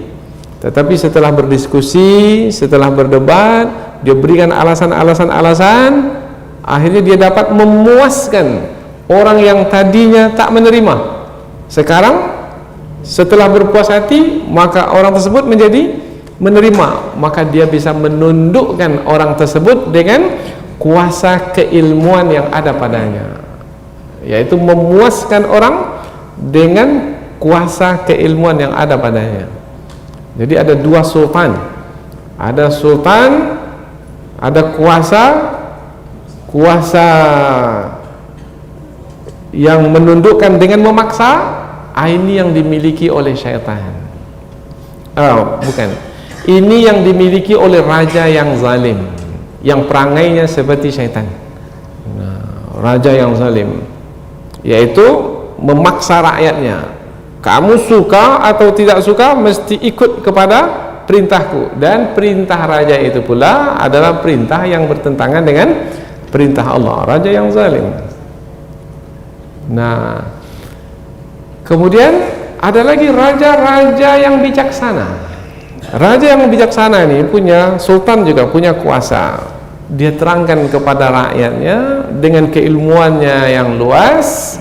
Tetapi setelah berdiskusi, setelah berdebat, dia berikan alasan-alasan, akhirnya dia dapat memuaskan orang yang tadinya tak menerima. Sekarang setelah berpuas hati, maka orang tersebut menjadi menerima. Maka dia bisa menundukkan orang tersebut dengan kuasa keilmuan yang ada padanya, yaitu memuaskan orang dengan kuasa keilmuan yang ada padanya. Jadi ada dua sultan, ada sultan, ada kuasa, kuasa yang menundukkan dengan memaksa. Ini yang dimiliki oleh syaitan. Bukan, ini yang dimiliki oleh raja yang zalim, yang perangainya seperti syaitan. Raja yang zalim, yaitu memaksa rakyatnya. Kamu suka atau tidak suka mesti ikut kepada perintahku. Dan perintah raja itu pula adalah perintah yang bertentangan dengan perintah Allah. Raja yang zalim. Nah, kemudian ada lagi raja-raja yang bijaksana. Raja yang bijaksana ini punya, sultan juga punya kuasa. Dia terangkan kepada rakyatnya dengan keilmuannya yang luas,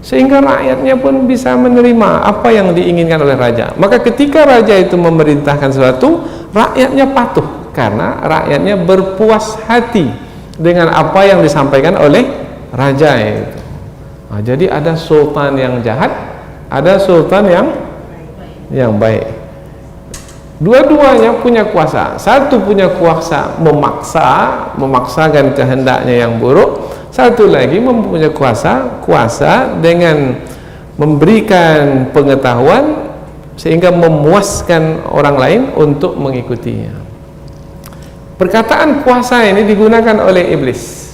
sehingga rakyatnya pun bisa menerima apa yang diinginkan oleh raja. Maka ketika raja itu memerintahkan sesuatu, rakyatnya patuh karena rakyatnya berpuas hati dengan apa yang disampaikan oleh raja itu. Jadi ada sultan yang jahat, ada sultan yang baik. Dua-duanya punya kuasa. Satu punya kuasa memaksakan kehendaknya yang buruk. Satu lagi mempunyai kuasa dengan memberikan pengetahuan sehingga memuaskan orang lain untuk mengikutinya. Perkataan kuasa ini digunakan oleh iblis.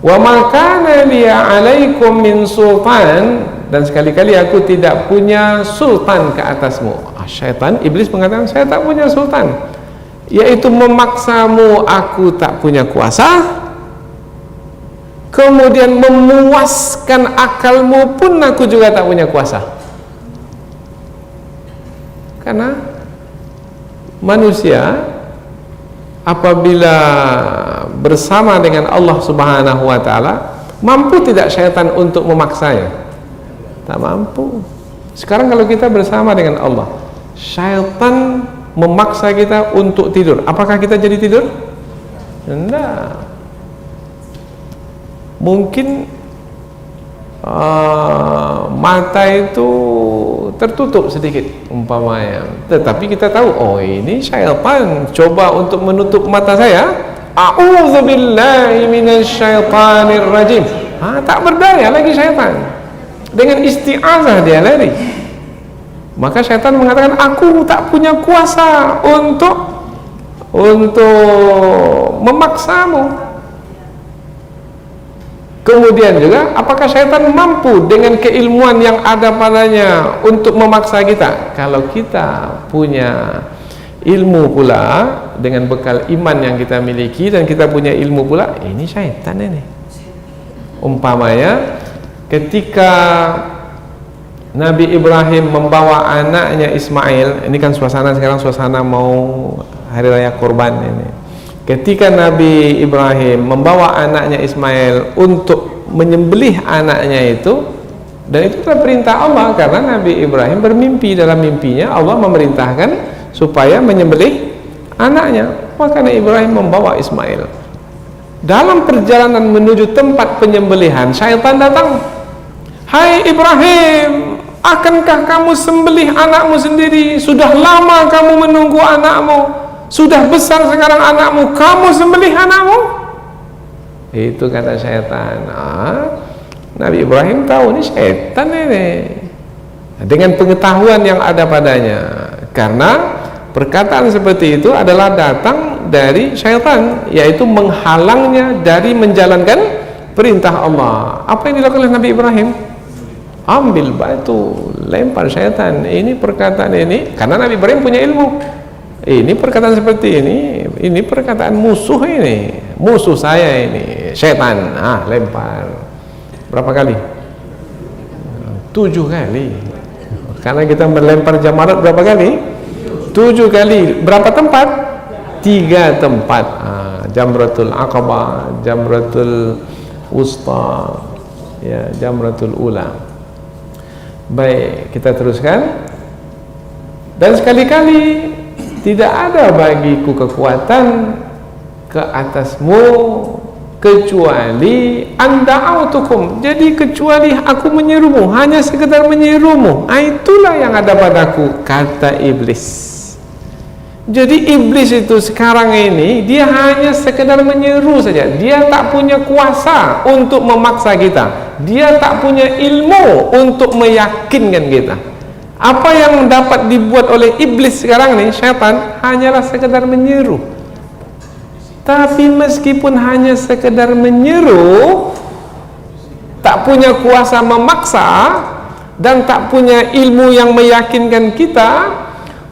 Wa ma kana li 'alaikum min sultan, dan sekali-kali aku tidak punya sultan ke atasmu. Syaitan, iblis mengatakan saya tak punya sultan, yaitu memaksamu, aku tak punya kuasa. Kemudian memuaskan akalmu pun aku juga tak punya kuasa. Karena manusia apabila bersama dengan Allah Subhanahu wa taala, mampu tidak syaitan untuk memaksanya? Tak mampu. Sekarang kalau kita bersama dengan Allah, syaitan memaksa kita untuk tidur, apakah kita jadi tidur? Tidak. Mungkin mata itu tertutup sedikit umpamanya, tetapi kita tahu, oh ini syaitan coba untuk menutup mata saya. A'udzubillahi minasyaitonir rajim. Tak berdaya lagi syaitan. Dengan isti'azah dia lari. Maka syaitan mengatakan, aku tak punya kuasa untuk memaksamu. Kemudian juga, apakah syaitan mampu dengan keilmuan yang ada padanya untuk memaksa kita? Kalau kita punya ilmu pula, dengan bekal iman yang kita miliki, dan kita punya ilmu pula, ini syaitan ini. Umpamanya, ketika Nabi Ibrahim membawa anaknya Ismail, ini kan suasana sekarang, suasana mau hari raya kurban ini. ketika Nabi Ibrahim membawa anaknya Ismail untuk menyembelih anaknya itu, dan itu adalah perintah Allah, karena Nabi Ibrahim bermimpi, dalam mimpinya Allah memerintahkan supaya menyembelih anaknya. Maka Nabi Ibrahim membawa Ismail. Dalam perjalanan menuju tempat penyembelihan, syaitan datang. Hai Ibrahim, akankah kamu sembelih anakmu sendiri? Sudah lama kamu menunggu anakmu, sudah besar sekarang anakmu, kamu sembelih anakmu? Itu kata syaitan. Nabi Ibrahim tahu ini syaitan ini, dengan pengetahuan yang ada padanya, karena perkataan seperti itu adalah datang dari syaitan, yaitu menghalangnya dari menjalankan perintah Allah. Apa yang dilakukan oleh Nabi Ibrahim? Ambil batu, lempar syaitan. Ini perkataan ini, karena Nabi Ibrahim punya ilmu. Ini perkataan seperti ini perkataan musuh ini, musuh saya ini, syaitan. Lempar. Berapa kali? 7 kali. Karena kita melempar jamarat berapa kali? 7 kali. Berapa tempat? 3 tempat. Jamratul Aqabah, Jamratul Wusta, ya, Jamratul Ula. Baik, kita teruskan. Dan sekali-kali tidak ada bagiku kekuatan ke atasmu kecuali anda'autukum. Jadi kecuali aku menyerumu, hanya sekedar menyerumu. Itulah yang ada padaku, kata iblis. Jadi iblis itu sekarang ini dia hanya sekedar menyeru saja. Dia tak punya kuasa untuk memaksa kita. Dia tak punya ilmu untuk meyakinkan kita. Apa yang dapat dibuat oleh iblis sekarang ini, syaitan, hanyalah sekedar menyeru. Tapi meskipun hanya sekedar menyeru, tak punya kuasa memaksa dan tak punya ilmu yang meyakinkan kita,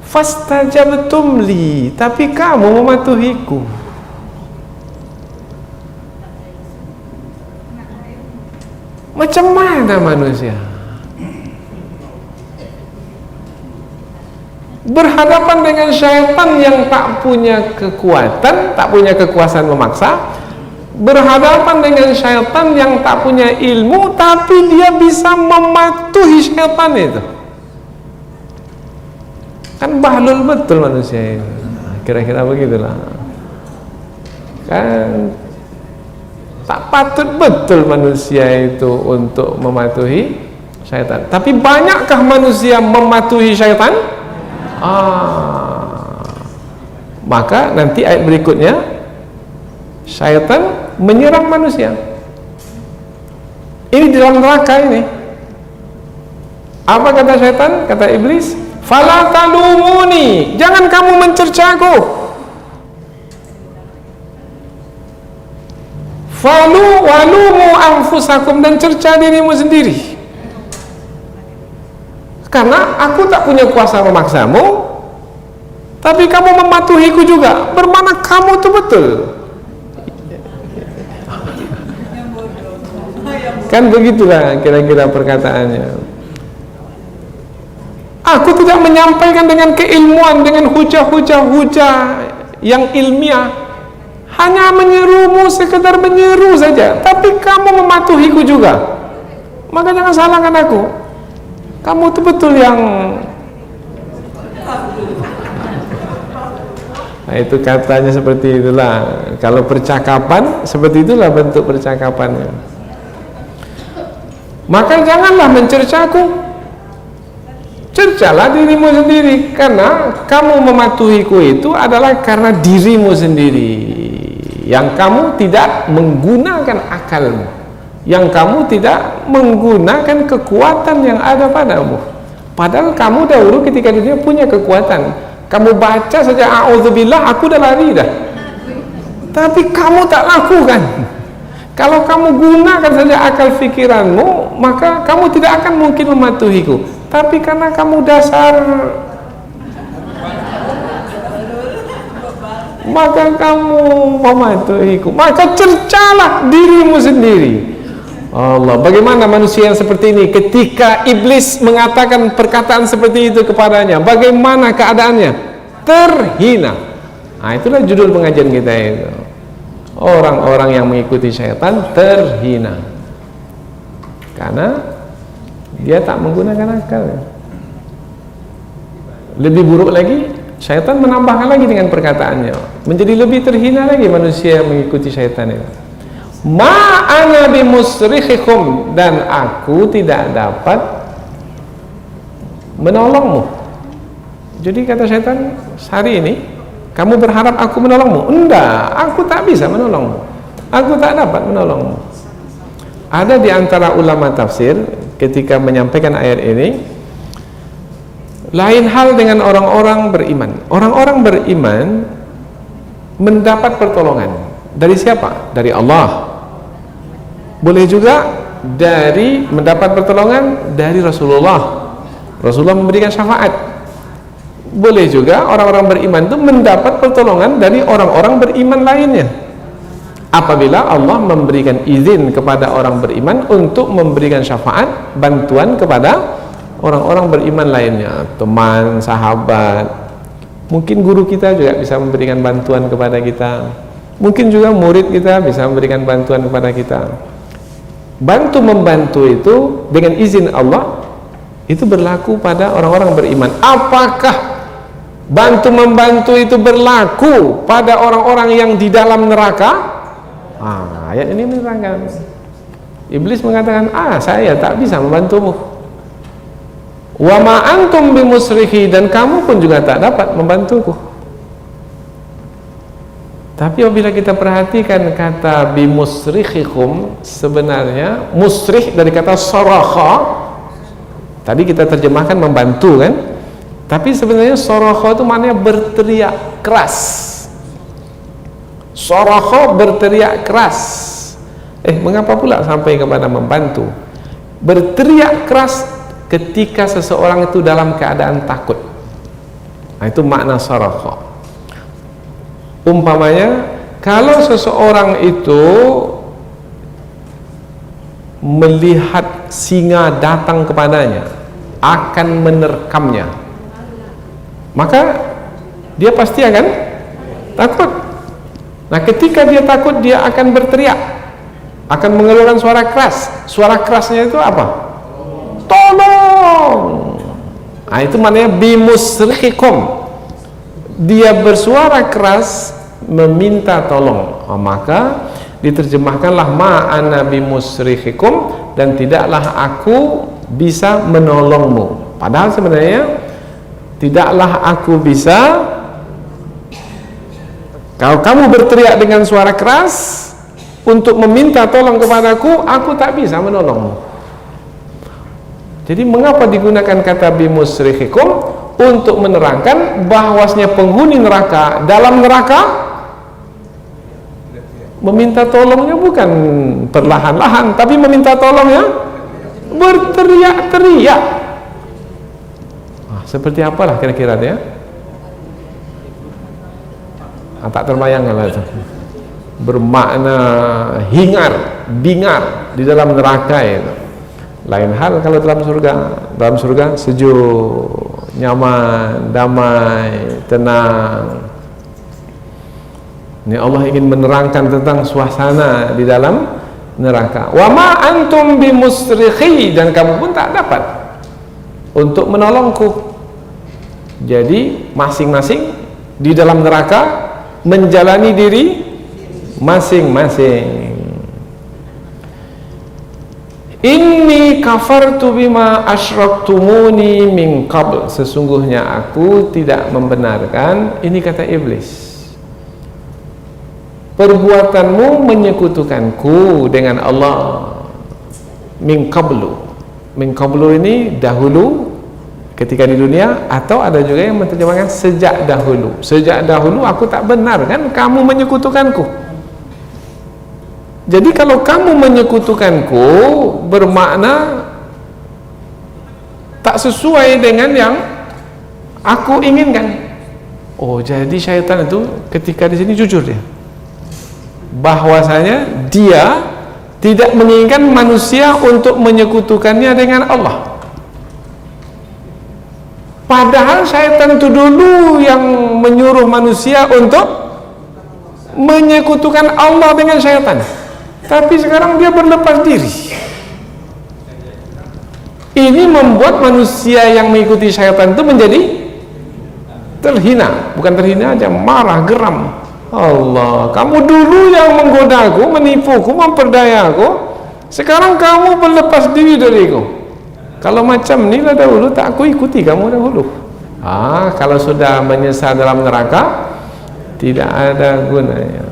fastajabtum li, tapi kamu mematuhiku. Macam mana manusia berhadapan dengan syaitan yang tak punya kekuatan, tak punya kekuasaan memaksa, berhadapan dengan syaitan yang tak punya ilmu, tapi dia bisa mematuhi syaitan itu. Kan bahlul betul manusia ini. Kira-kira begitulah. Kan tak patut betul manusia itu untuk mematuhi syaitan. Tapi banyakkah manusia mematuhi syaitan? Maka nanti ayat berikutnya, syaitan menyerang manusia. Ini di dalam neraka ini. Apa kata syaitan? Kata iblis, fala talumuni, jangan kamu mencercaku. Falu walumu anfusakum, dan cerca dirimu sendiri. Karena aku tak punya kuasa memaksamu, tapi kamu mematuhiku juga. Bermana kamu itu betul. Kan begitulah kira-kira perkataannya. Aku tidak menyampaikan dengan keilmuan, dengan hujah yang ilmiah, hanya menyerumu, sekedar menyeru saja, tapi kamu mematuhiku juga. Maka jangan salahkan aku. Kamu itu betul yang itu katanya seperti itulah. Kalau percakapan seperti itulah bentuk percakapannya. Maka janganlah mencercaku, cercalah dirimu sendiri, karena kamu mematuhiku itu adalah karena dirimu sendiri, yang kamu tidak menggunakan akalmu, yang kamu tidak menggunakan kekuatan yang ada padamu. Padahal kamu dahulu ketika dunia punya kekuatan, kamu baca saja a'udzubillah, aku dah lari dah. Tapi kamu tak lakukan. Kalau kamu gunakan saja akal fikiranmu, maka kamu tidak akan mungkin mematuhiku. Tapi karena kamu dasar, maka kamu mematuhiku. Maka cercalah dirimu sendiri. Allah, bagaimana manusia yang seperti ini ketika iblis mengatakan perkataan seperti itu kepadanya? Bagaimana keadaannya? Terhina. Itulah judul pengajian kita itu. Orang-orang yang mengikuti syaitan terhina karena dia tak menggunakan akal. Lebih buruk lagi, syaitan menambahkan lagi dengan perkataannya, menjadi lebih terhina lagi manusia yang mengikuti syaitan itu. Ma ana bimusrikhikum, dan aku tidak dapat menolongmu. Jadi kata syaitan, hari ini kamu berharap aku menolongmu? Enggak, aku tak bisa menolongmu. Aku tak dapat menolongmu. Ada di antara ulama tafsir ketika menyampaikan ayat ini, lain hal dengan orang-orang beriman. Orang-orang beriman mendapat pertolongan dari siapa? Dari Allah. Boleh juga dari mendapat pertolongan dari Rasulullah. Rasulullah memberikan syafaat. Boleh juga orang-orang beriman itu mendapat pertolongan dari orang-orang beriman lainnya, apabila Allah memberikan izin kepada orang beriman untuk memberikan syafaat, bantuan kepada orang-orang beriman lainnya, teman, sahabat. Mungkin guru kita juga bisa memberikan bantuan kepada kita, mungkin juga murid kita bisa memberikan bantuan kepada kita. Bantu-membantu itu dengan izin Allah itu berlaku pada orang-orang beriman. Apakah bantu-membantu itu berlaku pada orang-orang yang di dalam neraka? Ayat ini menerangkan. Iblis mengatakan, saya tak bisa membantumu. Wa ma antum bimusrikhi, dan kamu pun juga tak dapat membantuku. Tapi apabila kita perhatikan kata bimusrikhikum, sebenarnya musrikh dari kata sarakha, tadi kita terjemahkan membantu kan, tapi sebenarnya sarakha itu maknanya berteriak keras. Sarakha berteriak keras. Mengapa pula sampai kepada membantu? Berteriak keras ketika seseorang itu dalam keadaan takut. Itu makna sarakha. Umpamanya, kalau seseorang itu melihat singa datang kepadanya, akan menerkamnya, maka dia pasti akan takut. Nah, ketika dia takut, dia akan berteriak, akan mengeluarkan suara keras. Suara kerasnya itu apa? Tolong. Itu maknanya bimusrikhikum. Dia bersuara keras meminta tolong. Maka diterjemahkanlah ma ana bimusrikhikum, dan tidaklah aku bisa menolongmu. Padahal sebenarnya tidaklah aku bisa. Kalau kamu berteriak dengan suara keras untuk meminta tolong kepadaku, aku tak bisa menolongmu. Jadi mengapa digunakan kata bimusrikhikum? Untuk menerangkan bahwasanya penghuni neraka dalam neraka meminta tolongnya bukan perlahan-lahan, tapi meminta tolongnya berteriak-teriak. Seperti apalah kira-kira dia? Tak terbayangkan lah itu. Bermakna hingar, bingar di dalam neraka itu. Lain hal kalau dalam surga. Dalam surga sejuk, nyaman, damai, tenang. Ini Allah ingin menerangkan tentang suasana di dalam neraka. Wa ma antum bimusrikhi, dan kamu pun tak dapat untuk menolongku. Jadi masing-masing di dalam neraka menjalani diri masing-masing. Inni kafartu bima asyraktumuni min qabl, sesungguhnya aku tidak membenarkan, ini kata iblis, perbuatanmu menyekutukanku dengan Allah. Min qablu, min qablu ini dahulu ketika di dunia, atau ada juga yang menerjemahkan sejak dahulu. Sejak dahulu aku tak benar kan kamu menyekutukanku. Jadi kalau kamu menyekutukanku bermakna tak sesuai dengan yang aku inginkan. Jadi syaitan itu ketika di sini jujur dia, bahwasanya dia tidak menginginkan manusia untuk menyekutukannya dengan Allah. Padahal syaitan itu dulu yang menyuruh manusia untuk menyekutukan Allah dengan syaitan. Tapi sekarang dia berlepas diri. Ini membuat manusia yang mengikuti syaitan itu menjadi terhina. Bukan terhina aja, marah, geram. Allah, kamu dulu yang menggodaku, menipuku, memperdayaku. Sekarang kamu berlepas diri dariku. Kalau macam ni lah dahulu, tak aku ikuti kamu dahulu. Kalau sudah menyesal dalam neraka, tidak ada gunanya.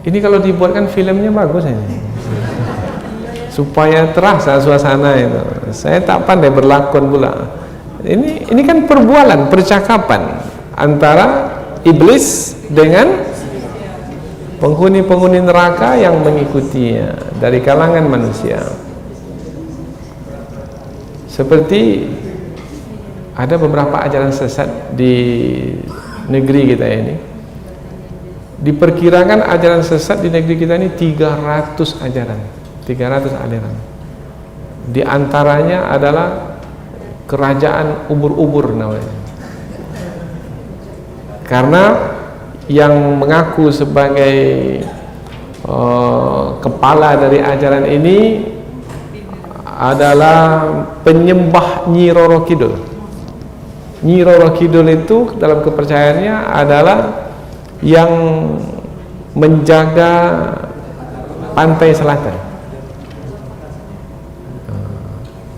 Ini kalau dibuatkan filmnya bagus ini, supaya terasa suasana itu. Saya tak pandai berlakon pula. Ini kan perbualan, percakapan antara iblis dengan penghuni-penghuni neraka yang mengikutinya dari kalangan manusia. Seperti ada beberapa ajaran sesat di negeri kita ini. Diperkirakan ajaran sesat di negeri kita ini 300 ajaran. 300 ajaran. Di antaranya adalah kerajaan ubur-ubur namanya. Karena yang mengaku sebagai kepala dari ajaran ini adalah penyembah Nyi Roro Kidul. Nyi Roro Kidul itu dalam kepercayaannya adalah yang menjaga pantai selatan.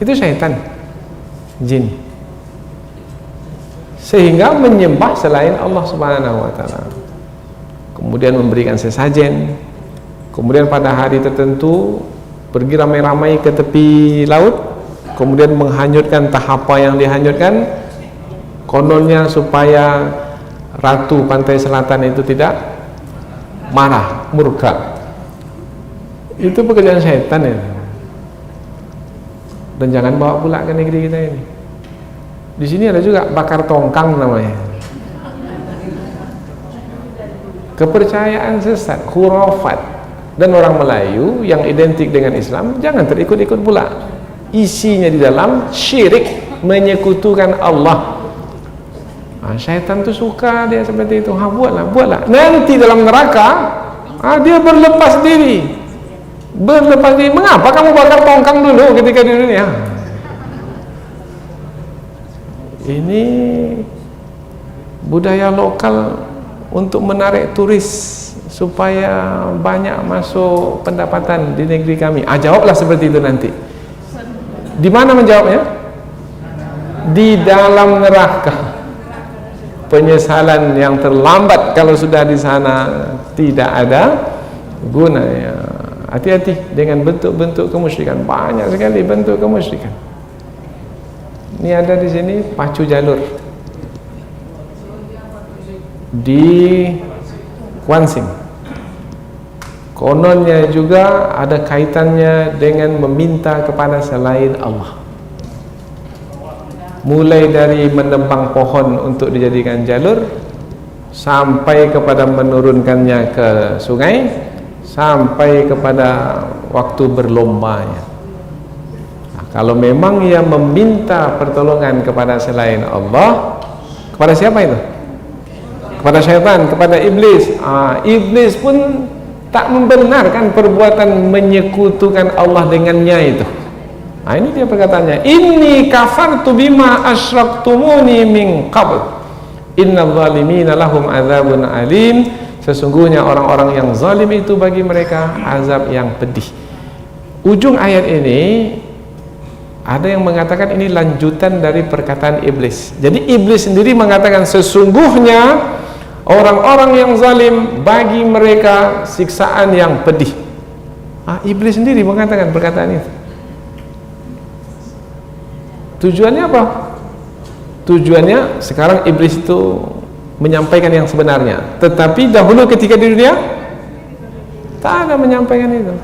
Itu syaitan, jin, sehingga menyembah selain Allah Subhanahu wa ta'ala, kemudian memberikan sesajen, kemudian pada hari tertentu pergi ramai-ramai ke tepi laut, kemudian menghanyutkan tahapa yang dihanyutkan, kononnya supaya ratu pantai selatan itu tidak marah, murka. Itu pekerjaan syaitan ya. Dan jangan bawa pula ke negeri kita ini. Di sini ada juga bakar tongkang namanya. Kepercayaan sesat, khurafat. Dan orang Melayu yang identik dengan Islam jangan terikut-ikut pula. Isinya di dalam syirik, menyekutukan Allah. Syaitan tu suka dia seperti itu. Buatlah. Nanti dalam neraka dia berlepas diri. Mengapa kamu bakar tongkang dulu ketika di dunia? Ini budaya lokal untuk menarik turis supaya banyak masuk pendapatan di negeri kami. Jawablah seperti itu nanti. Di mana menjawabnya? Di dalam neraka. Penyesalan yang terlambat kalau sudah di sana tidak ada gunanya. Hati-hati dengan bentuk-bentuk kemusyrikan. Banyak sekali bentuk kemusyrikan. Ini ada di sini pacu jalur di Kuansing. Kononnya juga ada kaitannya dengan meminta kepada selain Allah. Mulai dari menebang pohon untuk dijadikan jalur, sampai kepada menurunkannya ke sungai, sampai kepada waktu berlombanya. Kalau memang ia meminta pertolongan kepada selain Allah, kepada siapa itu? Kepada syaitan, kepada iblis. Iblis pun tak membenarkan perbuatan menyekutukan Allah dengannya itu. Ini dia perkataannya, inni kafartu bima asyraktumuni min qabl innal zalimina lahum azabun alim. Sesungguhnya orang-orang yang zalim itu bagi mereka azab yang pedih. Ujung ayat ini ada yang mengatakan ini lanjutan dari perkataan iblis. Jadi iblis sendiri mengatakan sesungguhnya orang-orang yang zalim bagi mereka siksaan yang pedih. Iblis sendiri mengatakan perkataan itu. Tujuannya apa? Tujuannya sekarang iblis itu menyampaikan yang sebenarnya, tetapi dahulu ketika di dunia tak ada menyampaikan itu.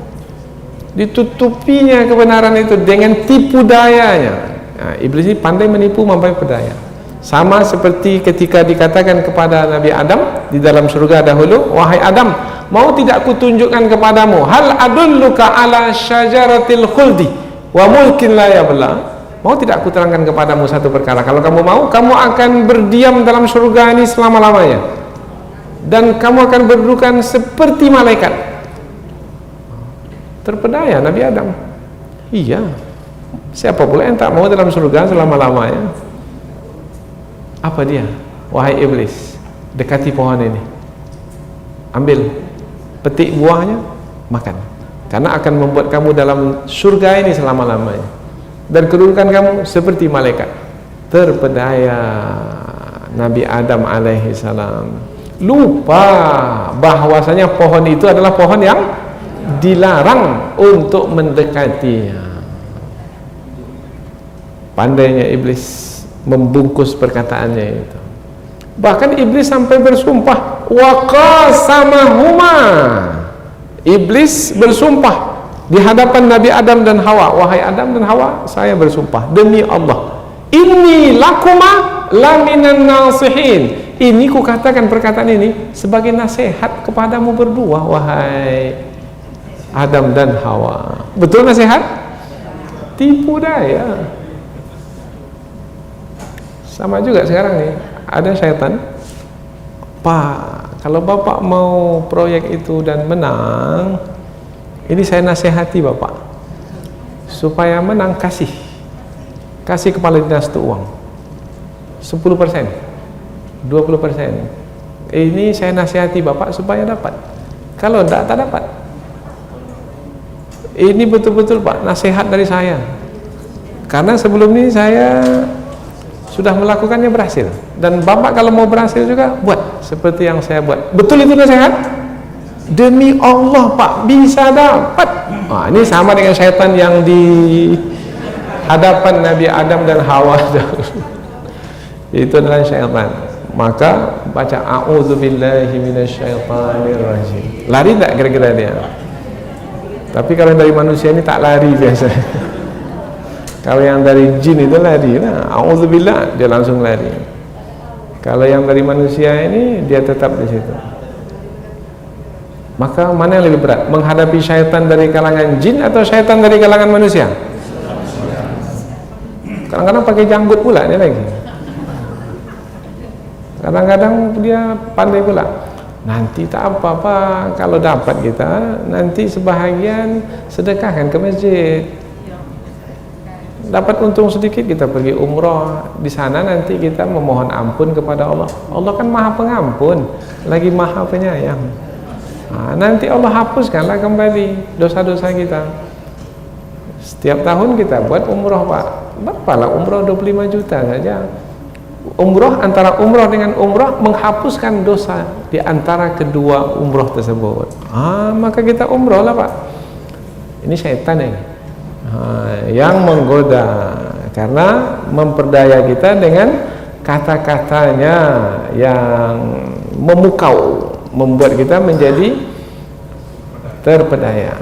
Ditutupinya kebenaran itu dengan tipu dayanya. Iblis ini pandai menipu, mampai berdaya. Sama seperti ketika dikatakan kepada Nabi Adam di dalam surga dahulu, wahai Adam, mau tidak kutunjukkan kepadamu hal adulluka ala syajaratil khuldi wa mulkin la yabla. Mau tidak aku terangkan kepadamu satu perkara? Kalau kamu mau, kamu akan berdiam dalam surga ini selama-lamanya, dan kamu akan berdudukan seperti malaikat. Terpedaya Nabi Adam. Iya, siapa pula yang tak mau dalam surga selama-lamanya? Apa dia? Wahai iblis, dekati pohon ini, ambil, petik buahnya, makan, karena akan membuat kamu dalam surga ini selama-lamanya, dan kedudukan kamu seperti malaikat. Terpedaya Nabi Adam alaihi salam, lupa bahwasanya pohon itu adalah pohon yang dilarang untuk mendekatinya. Pandainya iblis membungkus perkataannya itu. Bahkan iblis sampai bersumpah, wa qasamahuma. Iblis bersumpah di hadapan Nabi Adam dan Hawa, wahai Adam dan Hawa, saya bersumpah demi Allah, inni lakuma laminan nasihin. Ini ku katakan perkataan ini sebagai nasihat kepadamu berdua, wahai Adam dan Hawa. Betul nasihat? Tipu daya. Sama juga sekarang nih, ada syaitan, Pak, kalau Bapak mau proyek itu dan menang, ini saya nasihati Bapak, supaya menang kasih kepala dinas itu uang 10%, 20%. Ini saya nasihati Bapak supaya dapat. Kalau tidak, tak dapat. Ini betul-betul Pak, nasihat dari saya, karena sebelum ini saya sudah melakukannya berhasil, dan Bapak kalau mau berhasil juga buat seperti yang saya buat. Betul itu nasihat? Demi Allah Pak, bisa dapat. Nah, ini sama dengan syaitan yang di hadapan Nabi Adam dan Hawa. Itu adalah syaitan. Maka baca a'udzubillahi minasyaitonirrajim. Lari tak kira-kira dia? Tapi kalau dari manusia ini tak lari biasa. Kalau yang dari jin itu lari, nah, a'udzubillah, dia langsung lari. Kalau yang dari manusia ini dia tetap di situ. Maka mana yang lebih berat, menghadapi syaitan dari kalangan jin atau syaitan dari kalangan manusia? Kadang-kadang pakai janggut pula dia lagi. Kadang-kadang dia pandai pula. Nanti tak apa-apa kalau dapat kita, nanti sebahagian sedekahkan ke masjid. Dapat untung sedikit kita pergi umroh, di sana nanti kita memohon ampun kepada Allah. Allah kan maha pengampun, lagi maha penyayang. Nah, nanti Allah hapuskanlah kembali dosa-dosa kita. Setiap tahun kita buat umroh Pak, berapa umroh 25 juta saja. Umroh, antara umroh dengan umroh menghapuskan dosa di antara kedua umroh tersebut. Maka kita umroh lah Pak. Ini syaitan ya, yang menggoda, karena memperdaya kita dengan kata-katanya yang memukau, membuat kita menjadi terpedaya.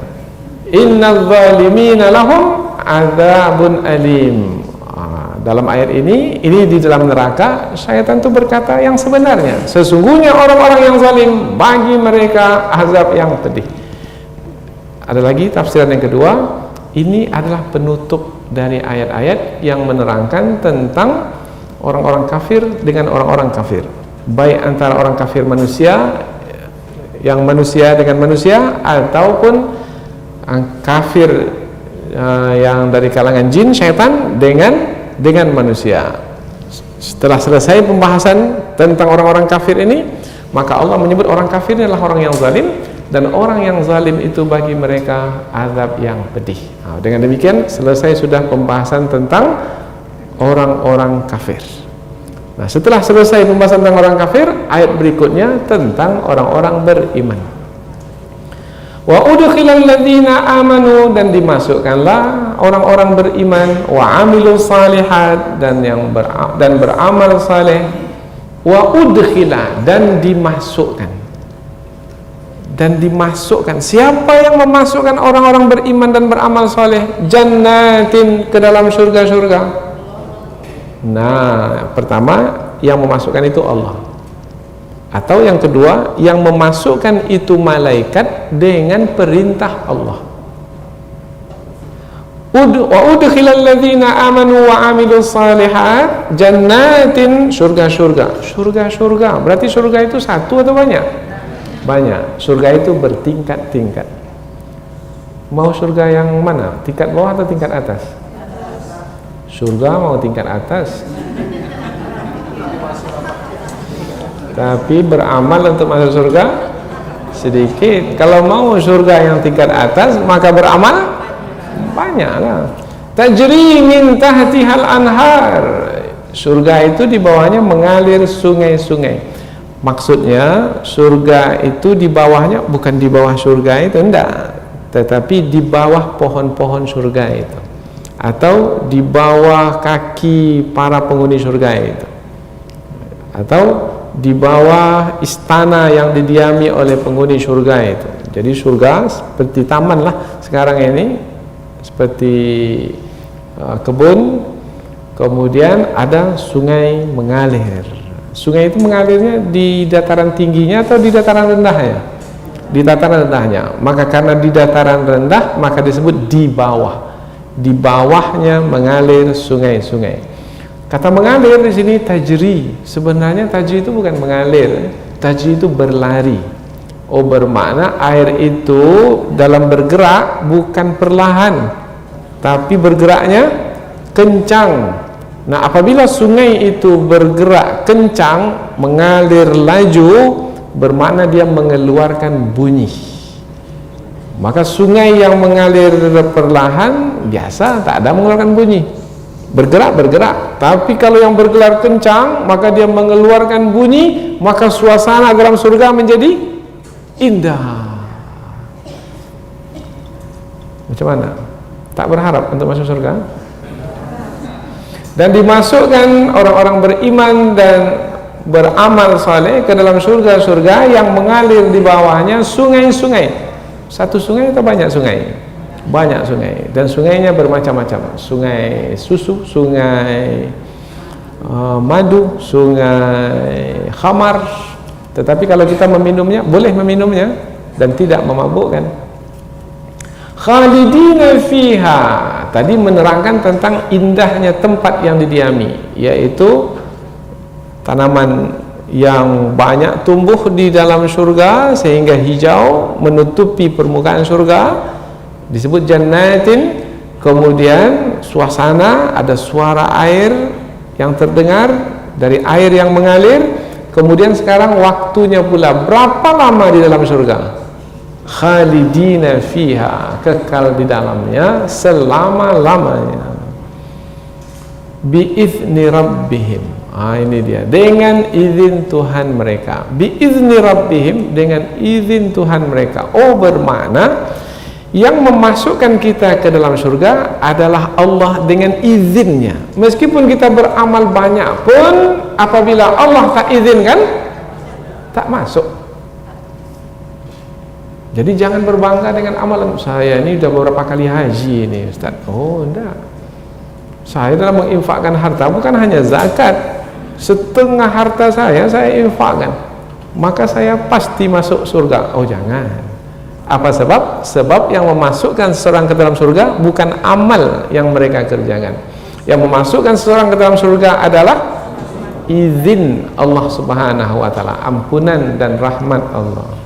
Innal zalimina lahum adzabun alim. Dalam ayat ini di dalam neraka, syaitan itu berkata yang sebenarnya, sesungguhnya orang-orang yang zalim bagi mereka azab yang pedih. Ada lagi tafsiran yang kedua, ini adalah penutup dari ayat-ayat yang menerangkan tentang orang-orang kafir dengan orang-orang kafir, baik antara orang kafir manusia, yang manusia dengan manusia, ataupun kafir yang dari kalangan jin, syaitan dengan manusia. Setelah selesai pembahasan tentang orang-orang kafir ini, maka Allah menyebut orang kafir adalah orang yang zalim, dan orang yang zalim itu bagi mereka azab yang pedih. Dengan demikian selesai sudah pembahasan tentang orang-orang kafir. Nah, setelah selesai pembahasan tentang orang kafir, ayat berikutnya tentang orang-orang beriman. Wa udkhilal ladzina amanu, dan dimasukkanlah orang-orang beriman, wa amilus salihat, dan beramal saleh, wa udkhila, dan dimasukkan. Siapa yang memasukkan orang-orang beriman dan beramal saleh? Jannatin, ke dalam surga-surga. Nah, pertama yang memasukkan itu Allah, atau yang kedua yang memasukkan itu malaikat dengan perintah Allah. Wa udkhilal ladzina amanu wa amilus shalihat jannatin, surga. Berarti surga itu satu atau banyak? Banyak. Surga itu bertingkat-tingkat. Mau surga yang mana? Tingkat bawah atau tingkat atas? Surga mau tingkat atas. Tapi beramal untuk masuk surga sedikit. Kalau mau surga yang tingkat atas, maka beramal banyaklah. Tajri min tahtihal anhar. Surga itu di bawahnya mengalir sungai-sungai. Maksudnya surga itu di bawahnya bukan di bawah surga itu, enggak, tetapi di bawah pohon-pohon surga itu, atau di bawah kaki para penghuni surga itu, atau di bawah istana yang didiami oleh penghuni surga itu. Jadi surga seperti taman lah sekarang ini, seperti kebun, kemudian ada sungai mengalir. Sungai itu mengalirnya di dataran tingginya atau di dataran rendahnya? Di dataran rendahnya. Maka karena di dataran rendah, maka disebut di bawah. Di bawahnya mengalir sungai-sungai. Kata mengalir di sini tajri. Sebenarnya tajri itu bukan mengalir, tajri itu berlari. Oh, bermakna air itu dalam bergerak bukan perlahan, tapi bergeraknya kencang. Nah, apabila sungai itu bergerak kencang, mengalir laju, bermakna dia mengeluarkan bunyi. Maka sungai yang mengalir perlahan biasa tak ada mengeluarkan bunyi, bergerak. Tapi kalau yang bergerak kencang, maka dia mengeluarkan bunyi, maka suasana dalam surga menjadi indah. Macam mana? Tak berharap untuk masuk surga? Dan dimasukkan orang-orang beriman dan beramal saleh ke dalam surga-surga yang mengalir di bawahnya sungai-sungai. Satu sungai atau banyak sungai? Banyak sungai, dan sungainya bermacam-macam. Sungai susu, sungai madu, sungai khamar. Tetapi kalau kita meminumnya, boleh meminumnya dan tidak memabukkan. Khalidina fiha, tadi menerangkan tentang indahnya tempat yang didiami, yaitu tanaman yang banyak tumbuh di dalam surga sehingga hijau menutupi permukaan surga, disebut jannatin. Kemudian suasana, ada suara air yang terdengar dari air yang mengalir. Kemudian sekarang waktunya pula, berapa lama di dalam surga? Khalidina fiha, kekal di dalamnya selama-lamanya. Biizni rabbihim, ini dia, dengan izin Tuhan mereka. Biizni rabbihim, dengan izin Tuhan mereka. Oh, bermakna yang memasukkan kita ke dalam surga adalah Allah dengan izinnya. Meskipun kita beramal banyak pun, apabila Allah tak izinkan, tak masuk. Jadi jangan berbangga dengan amalan. Saya ini sudah beberapa kali haji ini, Ustaz. Oh, enggak. Saya dalam menginfakkan harta bukan hanya zakat. Setengah harta saya infakkan, maka saya pasti masuk surga. Oh, jangan. Apa sebab? Sebab yang memasukkan seseorang ke dalam surga bukan amal yang mereka kerjakan. Yang memasukkan seseorang ke dalam surga adalah izin Allah Subhanahu wa taala, ampunan dan rahmat Allah.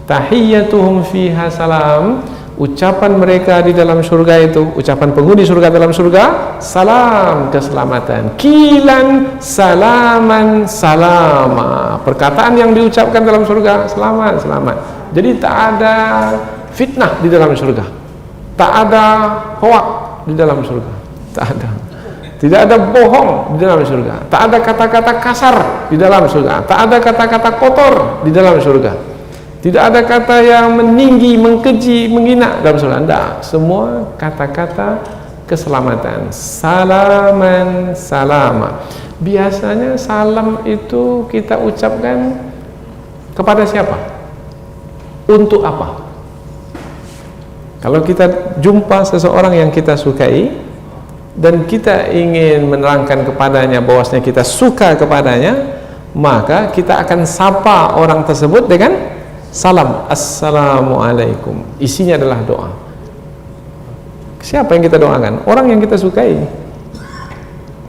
Tahiyyatuhum fiha salam, ucapan mereka di dalam surga itu, ucapan penghuni surga dalam surga, salam, keselamatan. Kilan salaman salama, perkataan yang diucapkan dalam surga, selamat, selamat. Jadi tak ada fitnah di dalam surga, tak ada hoak di dalam surga, tak ada. Tidak ada bohong di dalam surga, tak ada kata-kata kasar di dalam surga, tak ada kata-kata kotor di dalam surga. Tidak ada kata yang meninggi, mengkeji, menghina dalam surga. Tidak. Semua kata-kata keselamatan. Salaman salama. Biasanya salam itu kita ucapkan kepada siapa? Untuk apa? Kalau kita jumpa seseorang yang kita sukai dan kita ingin menerangkan kepadanya bahwasanya kita suka kepadanya, maka kita akan sapa orang tersebut dengan salam, assalamualaikum. Isinya adalah doa. Siapa yang kita doakan? Orang yang kita sukai.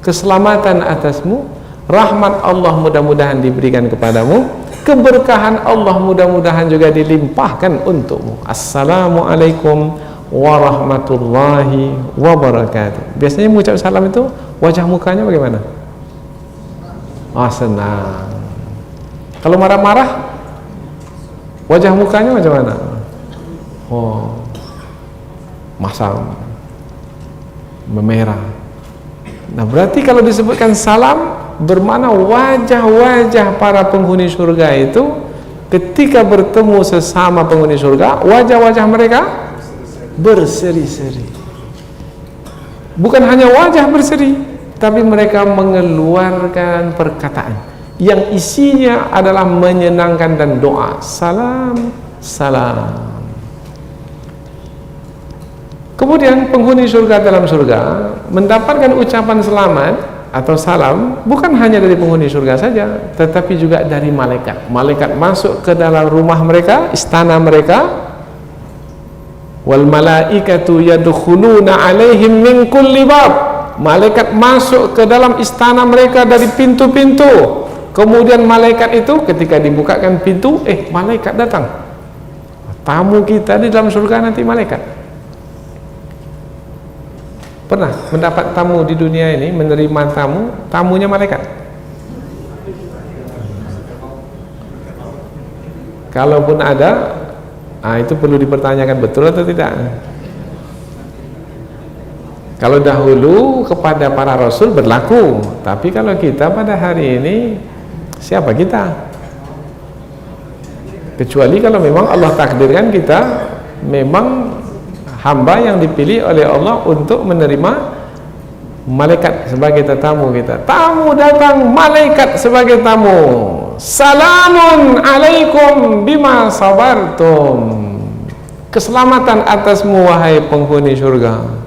Keselamatan atasmu, rahmat Allah mudah-mudahan diberikan kepadamu, keberkahan Allah mudah-mudahan juga dilimpahkan untukmu. Assalamualaikum warahmatullahi wabarakatuh. Biasanya mengucap salam itu wajah mukanya bagaimana? Senang. Kalau marah-marah, wajah mukanya macam mana? Masam, memerah. Nah, berarti kalau disebutkan salam, bermakna wajah-wajah para penghuni surga itu ketika bertemu sesama penghuni surga, wajah-wajah mereka berseri-seri. Bukan hanya wajah berseri, tapi mereka mengeluarkan perkataan yang isinya adalah menyenangkan dan doa. Salam, salam. Kemudian penghuni surga dalam surga mendapatkan ucapan selamat atau salam bukan hanya dari penghuni surga saja, tetapi juga dari malaikat. Malaikat masuk ke dalam rumah mereka, istana mereka. Wal malaikatu yadkhuluna alaihim min kulli bab. Malaikat masuk ke dalam istana mereka dari pintu-pintu. Kemudian malaikat itu ketika dibukakan pintu, malaikat datang. Tamu kita di dalam surga nanti malaikat. Pernah mendapat tamu di dunia ini, menerima tamu, tamunya malaikat? Kalaupun ada, itu perlu dipertanyakan betul atau tidak. Kalau dahulu kepada para rasul berlaku, tapi kalau kita pada hari ini, siapa kita? Kecuali kalau memang Allah takdirkan kita memang hamba yang dipilih oleh Allah untuk menerima malaikat sebagai tetamu kita. Tamu datang, malaikat sebagai tamu. Salamun alaikum bima sabartum. Keselamatan atasmu wahai penghuni surga.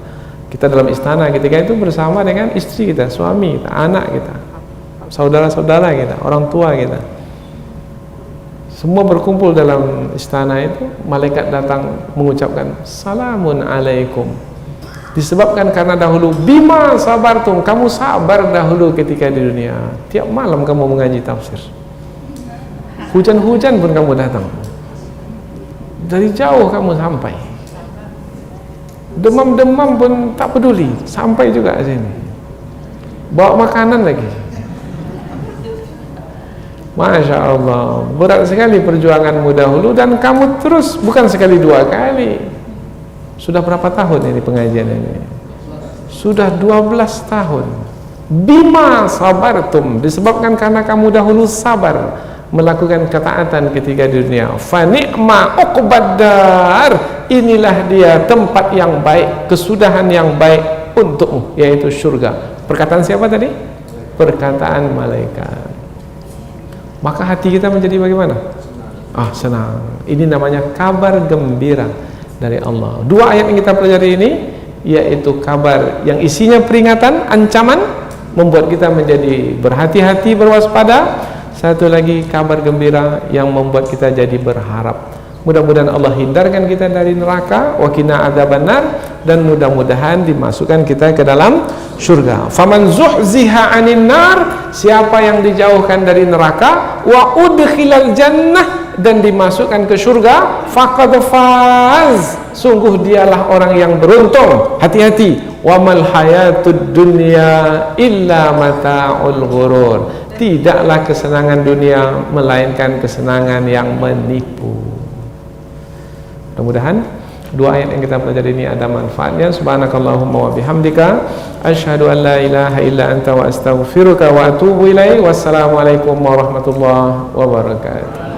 Kita dalam istana ketika itu bersama dengan istri kita, suami kita, anak kita, saudara-saudara kita, orang tua kita. Semua berkumpul dalam istana itu, malaikat datang mengucapkan salamun alaikum. Disebabkan karena dahulu bima sabartum, kamu sabar dahulu ketika di dunia. Tiap malam kamu mengaji tafsir. Hujan-hujan pun kamu datang. Dari jauh kamu sampai. Demam-demam pun tak peduli, sampai juga sini. Bawa makanan lagi. Masya Allah, berat sekali perjuanganmu dahulu dan kamu terus, bukan sekali dua kali. Sudah berapa tahun ini pengajian ini? Sudah 12 tahun. Bima sabartum, disebabkan karena kamu dahulu sabar melakukan ketaatan ketika di dunia. Fa ni'ma uqbaddar, inilah dia tempat yang baik, kesudahan yang baik untukmu, yaitu surga. Perkataan siapa tadi? Perkataan malaikat. Maka hati kita menjadi bagaimana? Senang. Ini namanya kabar gembira dari Allah. Dua ayat yang kita pelajari ini, yaitu kabar yang isinya peringatan, ancaman, membuat kita menjadi berhati-hati, berwaspada. Satu lagi kabar gembira yang membuat kita jadi berharap. Mudah-mudahan Allah hindarkan kita dari neraka, wa qina adzabannar, dan mudah-mudahan dimasukkan kita ke dalam surga. Faman zuhziha 'anil nar, siapa yang dijauhkan dari neraka, wa udkhilal jannah, dan dimasukkan ke surga, faqad faz, sungguh dialah orang yang beruntung. Hati-hati, wa mal hayatud dunya illa mata'ul ghurur. Tidaklah kesenangan dunia melainkan kesenangan yang menipu. Mudah-mudahan dua ayat yang kita pelajari ini ada manfaatnya. Subhanakallahumma wa bihamdika, asyhadu an la ilaha illa anta wa astaghfiruka wa atubu ilaik. Wassalamualaikum warahmatullahi wabarakatuh.